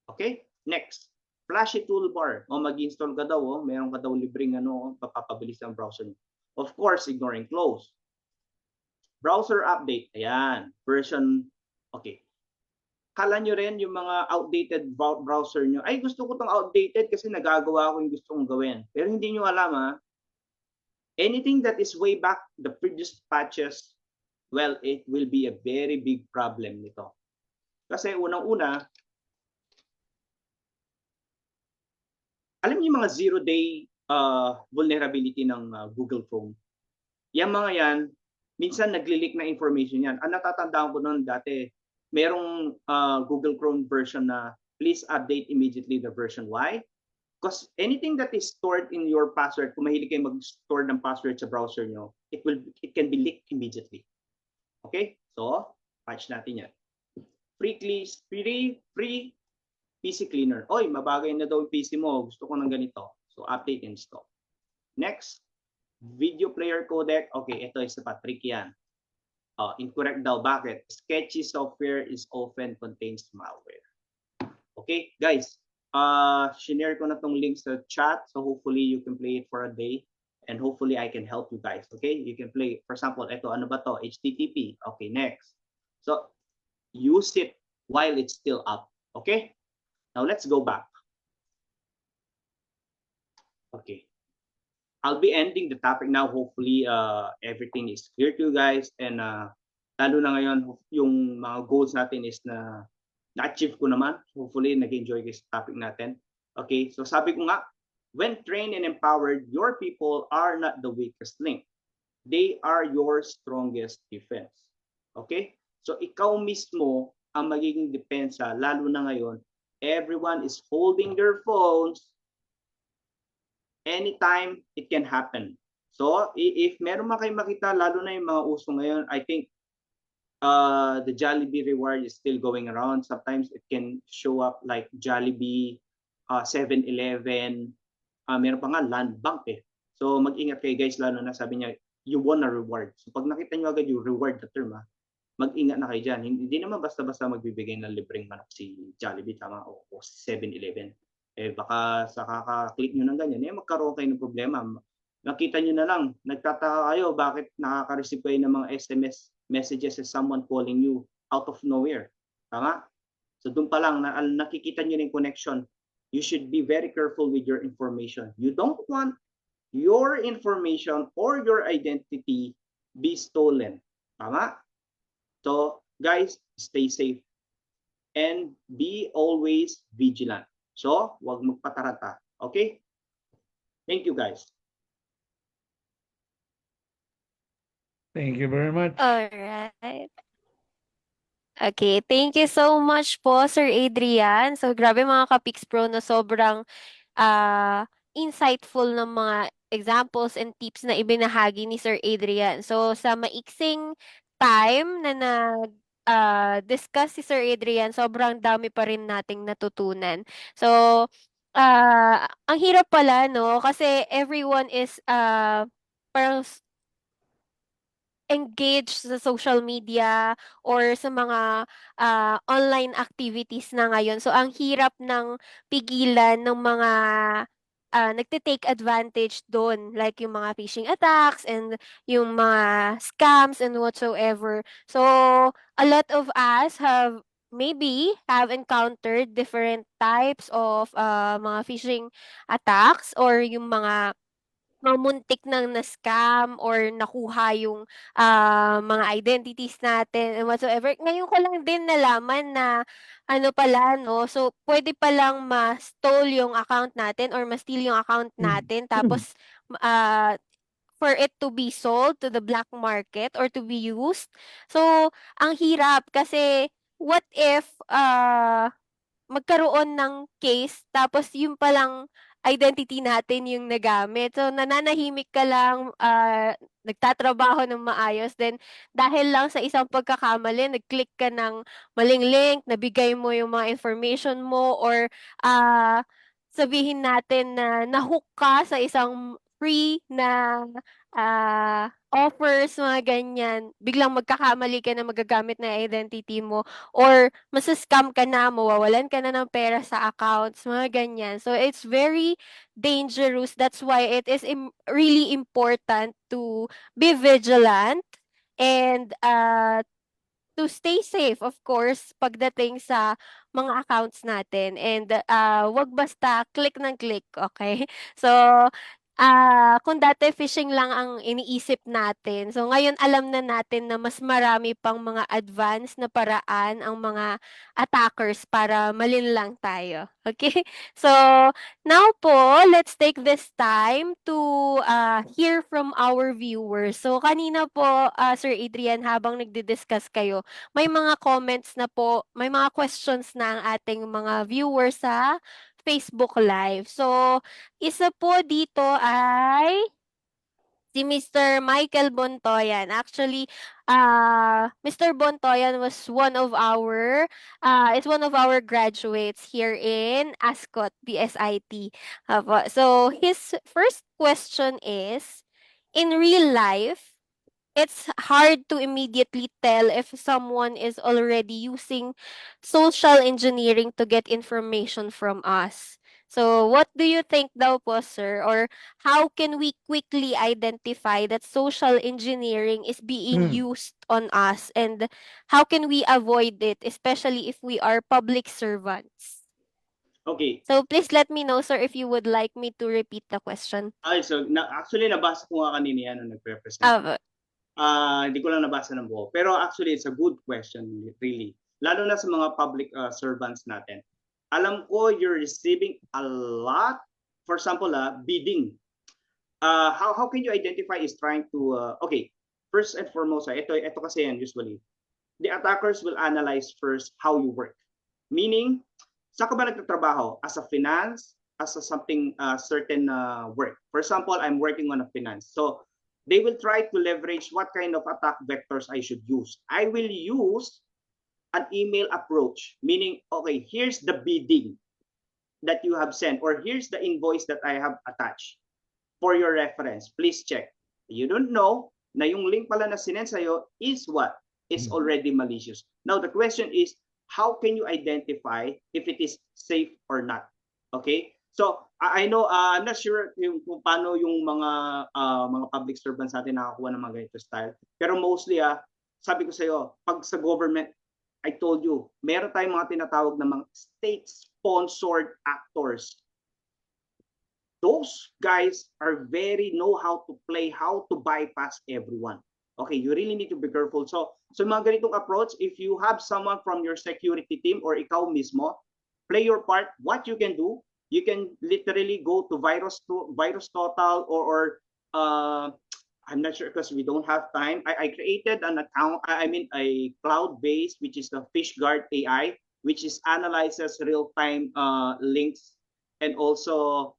Okay, next. Flashy toolbar. Mag-install ka daw, meron ka daw libreng papapabilis ng browser. Of course, ignoring close. Browser update. Ayan, version, okay. Kala nyo rin yung mga outdated browser nyo, ay gusto ko tong outdated kasi nagagawa ko yung gusto kong gawin. Pero hindi nyo alam anything that is way back the previous patches, well, it will be a very big problem nito. Kasi unang-una, alam niyo yung mga zero-day vulnerability ng Google Chrome. Yung mga yan, minsan nagli-leak na information yan. Ang natatandaan ko noon dati, merong Google Chrome version na please update immediately the version. Why? Because anything that is stored in your password, kung mahilig kayo mag-store ng password sa browser nyo, it can be leaked immediately. Okay? So, patch natin yan. Free PC cleaner. Oy, mabagay na daw yung PC mo. Gusto ko ng ganito. So, update install. Next, video player codec. Okay, ito isa pa. Tricky yan. Incorrect daw. Bakit? Sketchy software is often contains malware. Okay, guys. Shinare ko na tong link sa chat. So, hopefully, you can play it for a day. And hopefully, I can help you guys. Okay, you can play. For example, ito, ano ba to? HTTP. Okay, next. So, use it while it's still up. Okay? Now, let's go back. Okay. I'll be ending the topic now. Hopefully, everything is clear to you guys. And lalo na ngayon, yung mga goals natin is na-achieve ko naman. Hopefully, nag-enjoy kayo sa topic natin. Okay, so sabi ko nga, when trained and empowered, your people are not the weakest link. They are your strongest defense. Okay? So ikaw mismo ang magiging depensa, lalo na ngayon, everyone is holding their phones. Anytime it can happen. So if meron man kayong makita, lalo na yung mga uso ngayon, I think the Jollibee reward is still going around. Sometimes it can show up like Jollibee, 7-Eleven, meron pa nga Land Bank eh. So mag-ingat kayo guys, lalo na sabi niya, you won a reward. So pag nakita nyo agad yung reward na term, mag-ingat na kayo dyan. Hindi naman basta-basta magbibigay ng libreng manok si Jollibee, tama, o 7-Eleven. Eh baka sa kaka-click nyo ng ganyan, magkaroon kayo ng problema. Nakita nyo na lang, nagtataka kayo bakit nakaka-receive kayo ng mga SMS messages as someone calling you out of nowhere. Tama? So doon pa lang, nakikita nyo na yung connection. You should be very careful with your information. You don't want your information or your identity be stolen. Tama? So, guys, stay safe and be always vigilant. So, huwag magpataranta. Okay? Thank you, guys. Thank you very much. All right. Okay, thank you so much po, Sir Adrian. So, grabe mga ka-Pix Pro na sobrang insightful ng mga examples and tips na ibinahagi ni Sir Adrian. So, sa maiksing time na discuss si Sir Adrian, sobrang dami pa rin nating natutunan. So, ang hirap pala, no? Kasi everyone is parang engaged sa social media or sa mga online activities na ngayon. So, ang hirap ng pigilan ng mga nagte-take advantage doon, like yung mga phishing attacks and yung mga scams and whatsoever. So, a lot of us have encountered different types of mga phishing attacks or yung mga muntik nang na-scam or nakuha yung mga identities natin and whatsoever. Ngayon ko lang din nalaman na ano pala 'no, so pwede palang ma-stole yung account natin or ma-steal yung account natin tapos for it to be sold to the black market or to be used. So, ang hirap kasi what if magkaroon ng case tapos yung palang identity natin yung nagamit. So, nananahimik ka lang, nagtatrabaho ng maayos, then dahil lang sa isang pagkakamali, nag-click ka ng maling link, nabigay mo yung mga information mo, or sabihin natin na nahook ka sa isang free na offers, mga ganyan, biglang magkakamali ka na magagamit na identity mo or masa-scam ka na, mawawalan ka na ng pera sa accounts, mga ganyan. So, it's very dangerous. That's why it is really important to be vigilant and to stay safe, of course, pagdating sa mga accounts natin. And wag basta click ng click, okay? So, kung dati phishing lang ang iniisip natin, so ngayon alam na natin na mas marami pang mga advanced na paraan ang mga attackers para malinlang tayo. Okay? So, now po, let's take this time to hear from our viewers. So, kanina po, Sir Adrian, habang nagdi-discuss kayo, may mga comments na po, may mga questions na ang ating mga viewers sa Facebook Live. So, isa po dito ay si Mr. Michael Bontoyan. Actually, Mr. Bontoyan was one of our graduates here in Ascot, BSIT. So his first question is, in real life, it's hard to immediately tell if someone is already using social engineering to get information from us. So, what do you think daw po, sir? Or how can we quickly identify that social engineering is being Hmm. used on us? And how can we avoid it, especially if we are public servants? Okay. So, please let me know, sir, if you would like me to repeat the question. So actually nabasa ko nga kanina yan nung nagpe-present. Uh, Hindi ko lang nabasa ng buo. Pero actually, it's a good question, really. Lalo na sa mga public servants natin. Alam ko you're receiving a lot, for example, bidding. How can you identify is trying to, okay, first and foremost, ito kasi yan usually. The attackers will analyze first how you work. Meaning, saan ka ba nagtatrabaho? As a finance, as a something certain work. For example, I'm working on a finance. So they will try to leverage what kind of attack vectors I should use. I will use an email approach, meaning, okay, here's the bidding that you have sent, or here's the invoice that I have attached for your reference. Please check. You don't know na yung link pala na sinend sa'yo is what? Is already malicious. Now, the question is, how can you identify if it is safe or not? Okay? So, I know, I'm not sure kung paano yung mga public servants natin nakakuha ng mga ganito style. Pero mostly, sabi ko sa'yo, pag sa government, I told you, meron tayong mga tinatawag na mga state-sponsored actors. Those guys are know how to play, how to bypass everyone. Okay, you really need to be careful. So mga ganitong approach, if you have someone from your security team or ikaw mismo, play your part. What you can do, you can literally go to Virus Total or I'm not sure because we don't have time. I created an account, a cloud-based, which is the FishGuard AI, which is analyzes real-time links and also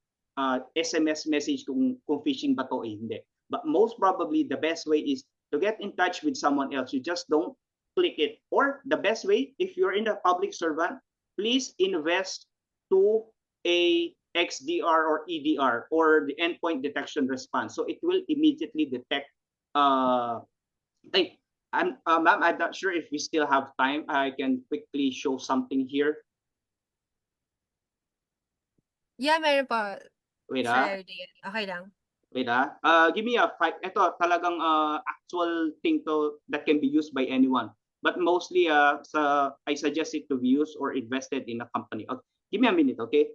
SMS message kung phishing ba to hindi. But most probably the best way is to get in touch with someone else. You just don't click it. Or the best way, if you're in a public servant, please invest to a XDR or EDR or the endpoint detection response. So it will immediately detect. Ma'am, I'm not sure if we still have time. I can quickly show something here. Yeah, meron po, Wait, Sir Adrian. Okay lang. Wait, give me a 5. Ito talagang actual thing to that can be used by anyone. But mostly I suggest it to be used or invested in a company. Okay, give me a minute, okay?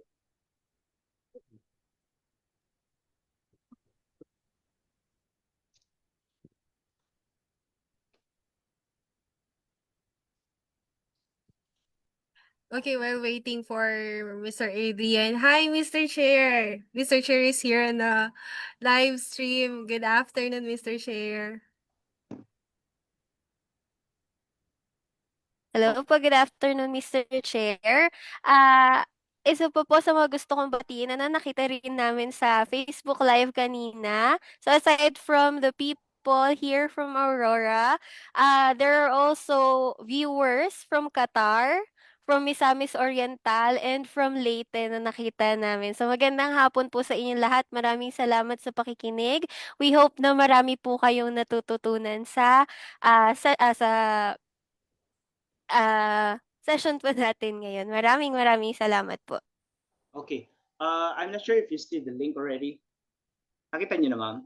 Okay, while waiting for Mr. Adrian. Hi, Mr. Chair. Mr. Chair is here on the live stream. Good afternoon, Mr. Chair. Hello po, good afternoon, Mr. Chair. Isa po sa mga gusto kong batiin na nakita rin namin sa Facebook Live kanina. So aside from the people here from Aurora, there are also viewers from Qatar, from Misamis Oriental, and from Leyte na nakita namin. So magandang hapon po sa inyong lahat. Maraming salamat sa pakikinig. We hope na marami po kayong natututunan sa session po natin ngayon. Maraming salamat po. Okay. I'm not sure if you see the link already. Nakita niyo na, ma'am?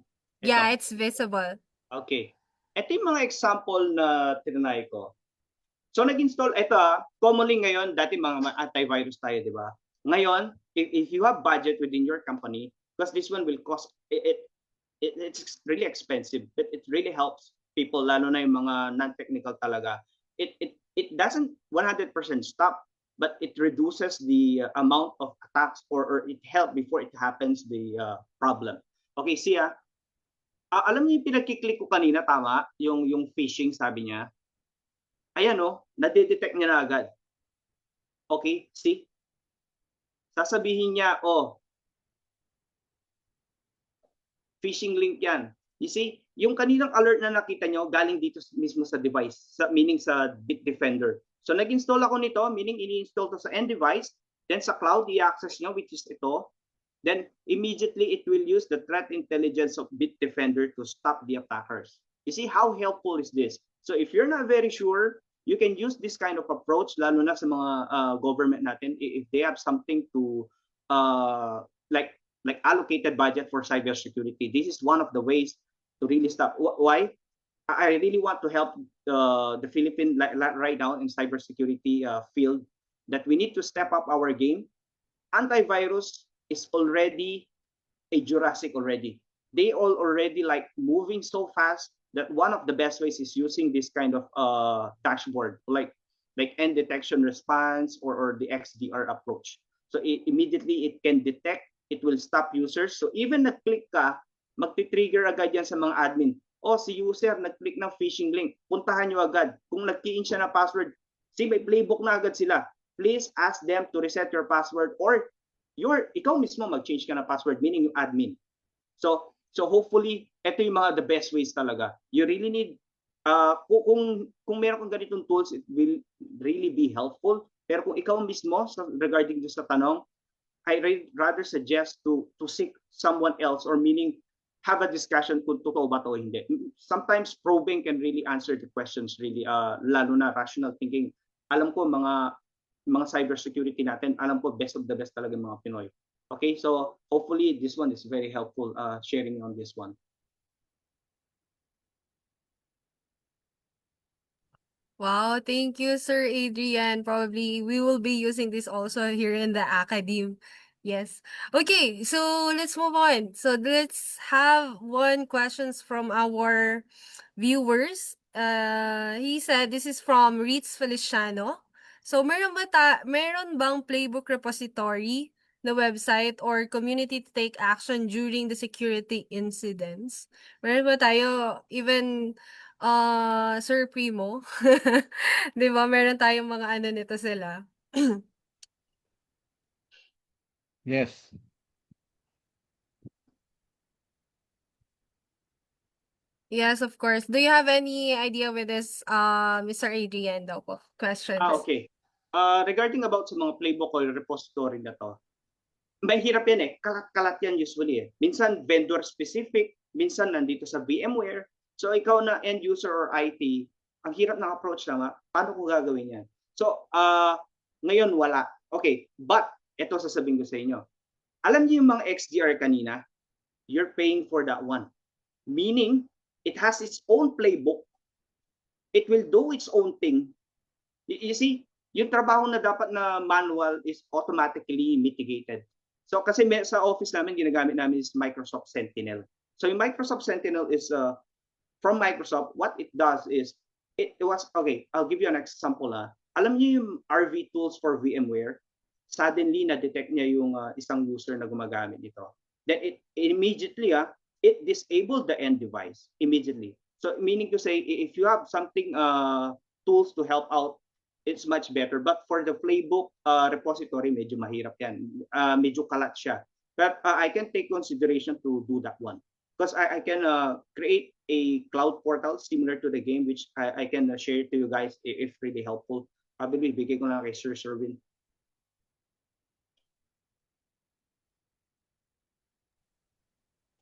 Ito. Yeah, it's visible. Okay. Ito yung mga example na tinanay ko. So nag-install, ito commonly ngayon, dati mga antivirus tayo, di ba? Ngayon, if you have budget within your company, because this one will cost, it's really expensive, but it really helps people, lalo na yung mga non-technical talaga. It doesn't 100% stop, but it reduces the amount of attacks or it helps before it happens the problem. Okay, siya, alam niyo yung pinagkiklik ko kanina, tama? Yung phishing, sabi niya. Ayan nadedetect niya na agad. Okay, see? Sasabihin niya, phishing link yan. You see, yung kaninang alert na nakita nyo, galing dito mismo sa device, meaning sa Bitdefender. So nag-install ako nito, meaning ini-install to sa end device, then sa cloud, i-access nyo, which is ito. Then immediately it will use the threat intelligence of Bitdefender to stop the attackers. You see how helpful is this? So if you're not very sure, you can use this kind of approach, lalo na sa mga government natin, if they have something to like allocated budget for cybersecurity. This is one of the ways to really stop. Why? I really want to help the Philippines right now in cybersecurity field, that we need to step up our game. Antivirus is already a Jurassic already. They all already like moving so fast that one of the best ways is using this kind of dashboard, like end detection response or the XDR approach. So immediately it can detect, it will stop users. So even nag-click ka, magti-trigger agad yan sa mga admin. O si user nag-click ng phishing link, puntahan nyo agad. Kung nag-key in siya na password, may playbook na agad sila. Please ask them to reset your password, or ikaw mismo mag-change ka na password, meaning yung admin. So hopefully, ito yung mga the best ways talaga. You really need, kung meron kang ganitong tools, it will really be helpful. Pero kung ikaw mismo, regarding sa tanong, I rather suggest to seek someone else, or meaning have a discussion kung totoo ba to o hindi. Sometimes probing can really answer the questions really, lalo na rational thinking. Alam ko mga cybersecurity natin, alam ko best of the best talaga mga Pinoy. Okay, so hopefully this one is very helpful, sharing on this one. Wow, thank you, Sir Adrian. Probably we will be using this also here in the academe. Yes. Okay, so let's move on. So let's have one questions from our viewers. He said this is from Ritz Feliciano. So meron bang playbook repository, the website or community to take action during the security incidents? Meron ba tayo even Sir Primo? 'Di ba meron tayong mga ano nito sila? Yes. Yes, of course. Do you have any idea with this, Mr. Adrian daw po? Questions. Okay. Regarding about sa mga playbook or repository na to, may hirap yan eh. Kalat-kalat yan usually eh. Minsan vendor specific, minsan nandito sa VMware. So ikaw na end user or IT, ang hirap ng approach lang, paano ko gagawin yan? So ngayon wala. Okay, but ito sasabihin ko sa inyo. Alam niyo yung mga XDR kanina? You're paying for that one. Meaning, it has its own playbook. It will do its own thing. You see, yung trabaho na dapat na manual is automatically mitigated. So kasi sa office namin, ginagamit namin is Microsoft Sentinel. So yung Microsoft Sentinel is from Microsoft. What it does is, it was, okay, I'll give you an example. Alam niyo yung RV tools for VMware? Suddenly, na-detect niya yung isang user na gumagamit nito. Then it immediately, it disabled the end device immediately. So meaning to say, if you have something, tools to help out, it's much better. But for the playbook repository, medyo mahirap yan. Medyo kalat siya. But I can take consideration to do that one. Because I can create a cloud portal similar to the game, which I can share to you guys if really helpful. Probably bigay ko na kay Sir Sherwin.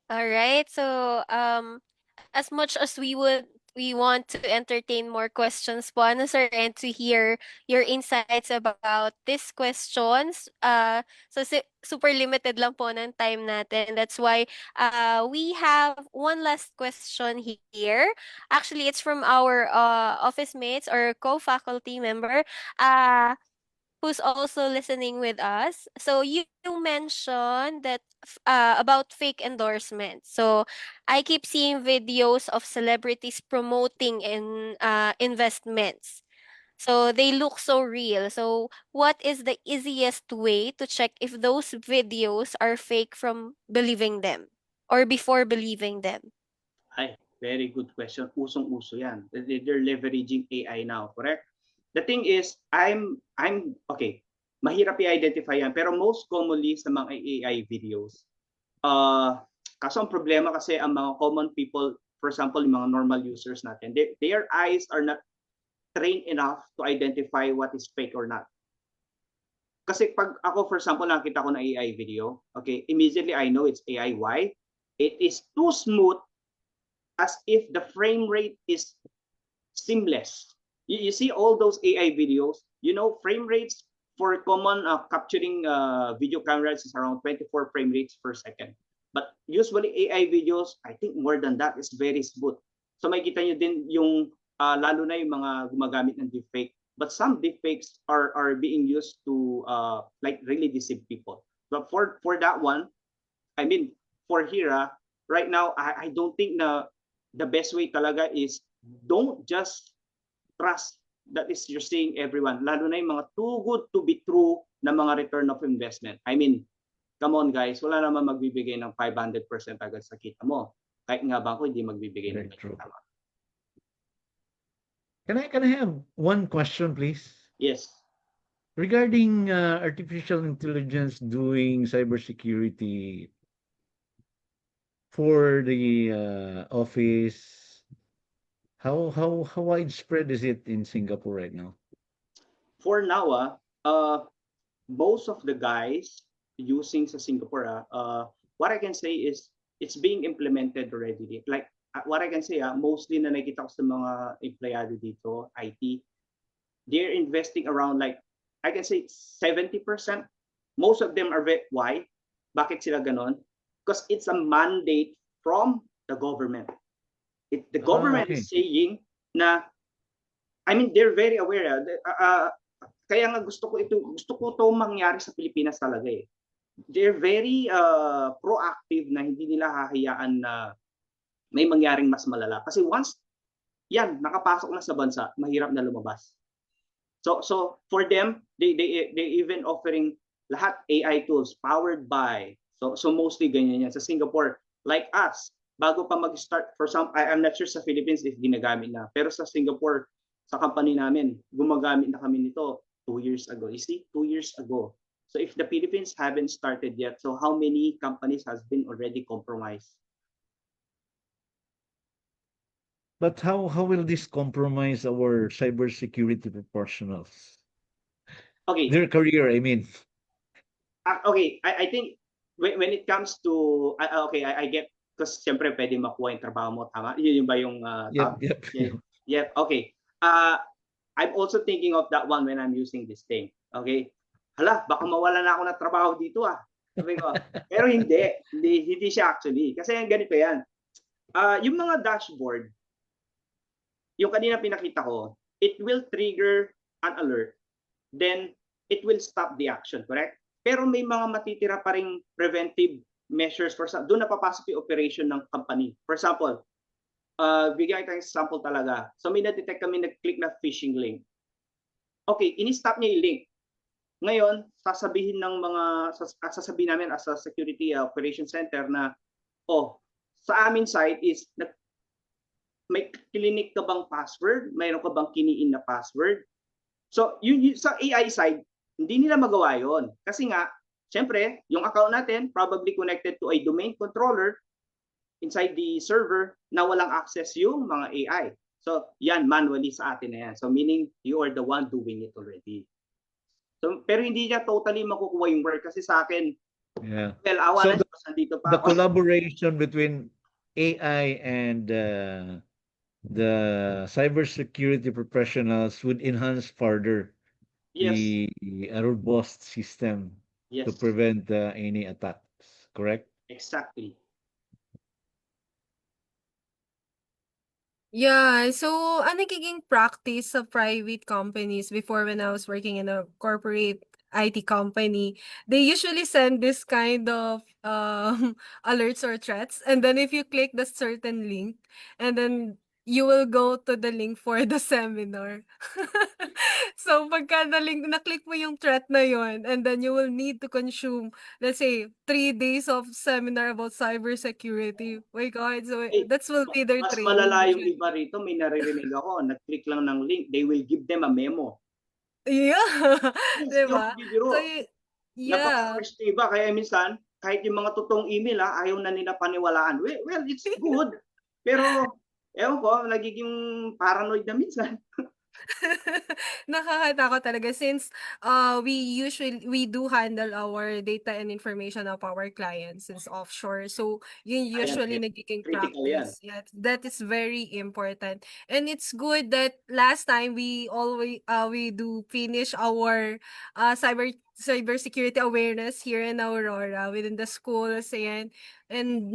All right. So, as much as we want to entertain more questions po, ano sir, and to hear your insights about these questions. So super limited lang po ng time natin. That's why we have one last question here. Actually, it's from our office mates or co-faculty member. Who's also listening with us. So you mentioned that about fake endorsements. So I keep seeing videos of celebrities promoting investments. So they look so real. So what is the easiest way to check if those videos are fake from believing them or before believing them? Ay, very good question. Usong-uso yan. They're leveraging AI now, correct? The thing is, I'm okay. Mahirap i-identify yan, pero most commonly sa mga AI videos, Kaso ang problema kasi ang mga common people, for example, yung mga normal users natin, their eyes are not trained enough to identify what is fake or not. Kasi pag ako, for example, nakita ko na AI video, okay, immediately I know it's AI. Why? It is too smooth, as if the frame rate is seamless. You see all those AI videos, frame rates for common capturing video cameras is around 24 frame rates per second. But usually AI videos, I think more than that, is very smooth. So makikita nyo din yung, lalo na yung mga gumagamit ng deepfake. But some deepfakes are being used to like really deceive people. But for that one, I mean, for here, right now, I don't think na the best way talaga is don't just trust that is you're seeing everyone, lalo na yung mga too good to be true na mga return of investment. I mean, come on guys, wala naman magbibigay ng 500% agad sa kita mo. Kahit nga bangko hindi magbibigay Very ng true. kita mo. Can I have one question, please? Yes. Regarding artificial intelligence doing cybersecurity for the office, how widespread is it in Singapore right now? For now, most of the guys using sa Singapore, what I can say is it's being implemented already. Like what I can say, mostly na nakikita ko sa mga empleyado dito, IT, they're investing around like, I can say 70%. Most of them are why? Bakit sila ganon? Because it's a mandate from the government. The government okay. is saying na, I mean, they're very aware. Kaya nga gusto ko to mangyari sa Pilipinas talaga eh. They're very proactive na hindi nila hahayaan na may mangyaring mas malala. Kasi once yan nakapasok na sa bansa, mahirap na lumabas. So for them, they even offering lahat AI tools powered by. So mostly ganyan yan sa Singapore. Like us, bago pa mag-start, for some, I'm not sure sa Philippines if ginagamit na. Pero sa Singapore, sa company namin, gumagamit na kami nito 2 years ago. You see, 2 years ago. So if the Philippines haven't started yet, so how many companies has been already compromised? But how will this compromise our cybersecurity professionals? Okay. Their career, I mean. Okay, I think when it comes to, okay, I get, because siyempre pwede makuha yung trabaho mo, tama? Yun ba yung Yep. Yep, okay. I'm also thinking of that one when I'm using this thing. Okay? Hala, baka mawala na ako ng trabaho dito Sabi ko, pero hindi siya actually. Kasi ganito yan. Yung mga dashboard, yung kanina pinakita ko, it will trigger an alert. Then, it will stop the action, correct? Pero may mga matitira pa ring preventive measures. Doon na papasok yung operation ng company. For example, bigyan kita ng example talaga. So may na-detect kami nag-click na phishing link. Okay, ini-stop niya yung link. Ngayon, sasabihin namin as a security operation center na, sa amin side is, may clinic ka bang password? Mayroon ka bang kiniin na password? So, yun sa AI side, hindi nila magawa yon. Kasi nga, syempre, yung account natin probably connected to a domain controller inside the server na walang access yung mga AI. So, yan, manually sa atin na yan. So, meaning, you are the one doing it already. So, pero hindi niya totally makukuha yung work kasi sa akin, Yeah. well, awa So na Diyos, nandito pa the ako. collaboration between AI and the cybersecurity professionals would enhance further Yes, the robust system yes, to prevent any attacks, correct? exactly. Yeah, so ang nagiging practice sa private companies before when I was working in a corporate IT company, they usually send this kind of alerts or threats. And then if you click the certain link, and then you will go to the link for the seminar. So pagka na-click mo yung threat na yon, and then you will need to consume, let's say, 3 days of seminar about cybersecurity. My God, so that will be their Mas training malala yung usually. iba rito, may naririnig ako, nag-click lang ng link, they will give them a memo. Yeah, Yes, 'di yung ba? So bibiro. yeah. Napaka-worst yung iba, kaya minsan, kahit yung mga totoong email ayaw na nila paniwalaan. Well, it's good. Pero ewan ko, nagiging paranoid na minsan. Nakakatakot talaga since we do handle our data and information of our clients since offshore. So yun Ayan, usually nagiging critical yan. practice. Yeah, that is very important. And it's good that last time we always we do finish our cybersecurity awareness here in Aurora within the schools. Ayan. And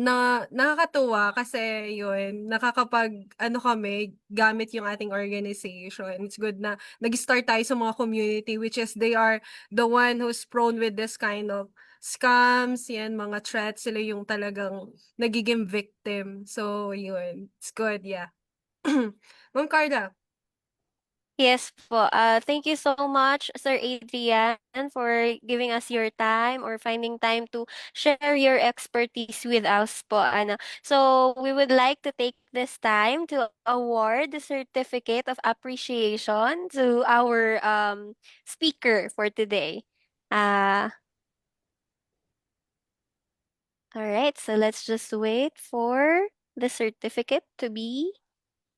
nakakatuwa kasi yun, ano kami, gamit yung ating organization. It's good na nag-start tayo sa mga community which is they are the one who's prone with this kind of scams, yan, mga threats, sila yung talagang nagiging victim. So, yun. It's good, yeah. Ma'am Carla. Yes po. Thank you so much, Sir Adrian, for giving us your time or finding time to share your expertise with us po. So we would like to take this time to award the certificate of appreciation to our speaker for today. All right, so let's just wait for the certificate to be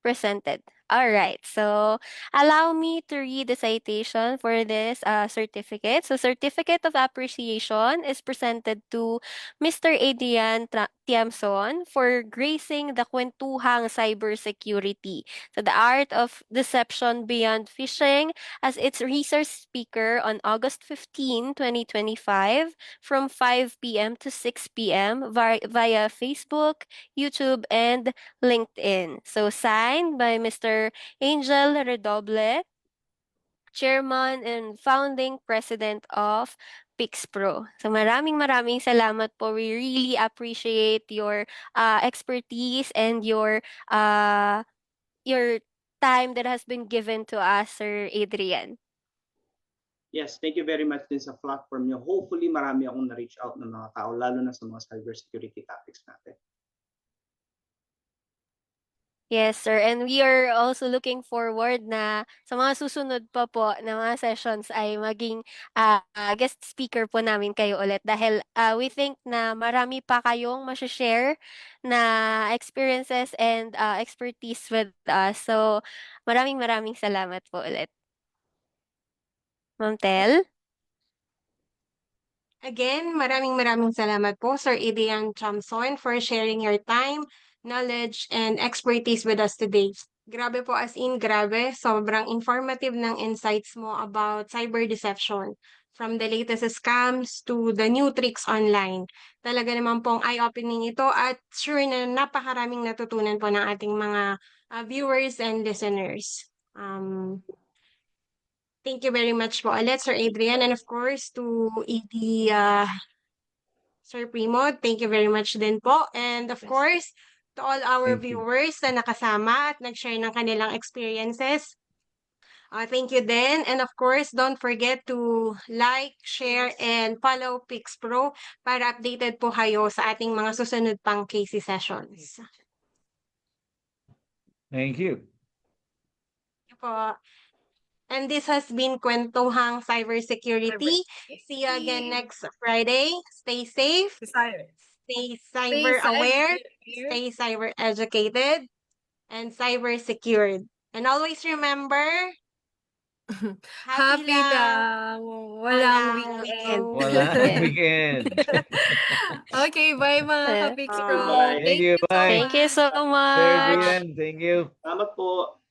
presented. All right, so allow me to read the citation for this certificate. So, Certificate of Appreciation is presented to Mr. Adrian Tiamson for gracing the Kwentuhang Cybersecurity. So, the art of deception beyond phishing as its resource speaker on August 15, 2025 from 5 p.m. to 6 p.m. via Facebook, YouTube, and LinkedIn. So signed by Mr. Angel Redoble, Chairman and Founding President of PixPro. So maraming salamat po. We really appreciate your expertise and your time that has been given to us, Sir Adrian. Yes, thank you very much din sa platform niyo. Hopefully, marami akong na-reach out ng mga tao, lalo na sa mga cybersecurity topics natin. Yes, sir. And we are also looking forward na sa mga susunod pa po na mga sessions ay maging guest speaker po namin kayo ulit dahil we think na marami pa kayong share na experiences and expertise with us. So, maraming salamat po ulit. Ma'am Tel? Again, maraming salamat po, Sir Adrian Chamson, for sharing your time, knowledge, and expertise with us today. Grabe po, as in grabe. Sobrang informative ng insights mo about cyber deception. From the latest scams to the new tricks online. Talaga naman pong eye-opening ito at sure na napakaraming natutunan po ng ating mga viewers and listeners. Thank you very much po ulit, Sir Adrian, and of course to ED Sir Primo, thank you very much din po. And of course, to all our Thank you. viewers na nakasama at nag-share ng kanilang experiences. Thank you din. And of course, don't forget to like, share, and follow PixPro para updated po kayo sa ating mga susunod pang KC sessions. Thank you. Thank you po. And this has been Kwentuhang Cybersecurity. See you again next Friday. Stay safe, stay cyber aware, stay cyber educated, and cyber secured. And always remember, Happy lang. Walang weekend. Walang weekend. Okay, bye mga Yeah. ka-Pix Bye. Pro. Thank you, bye. Thank you so Sir much. Adrian, thank you. Salamat po.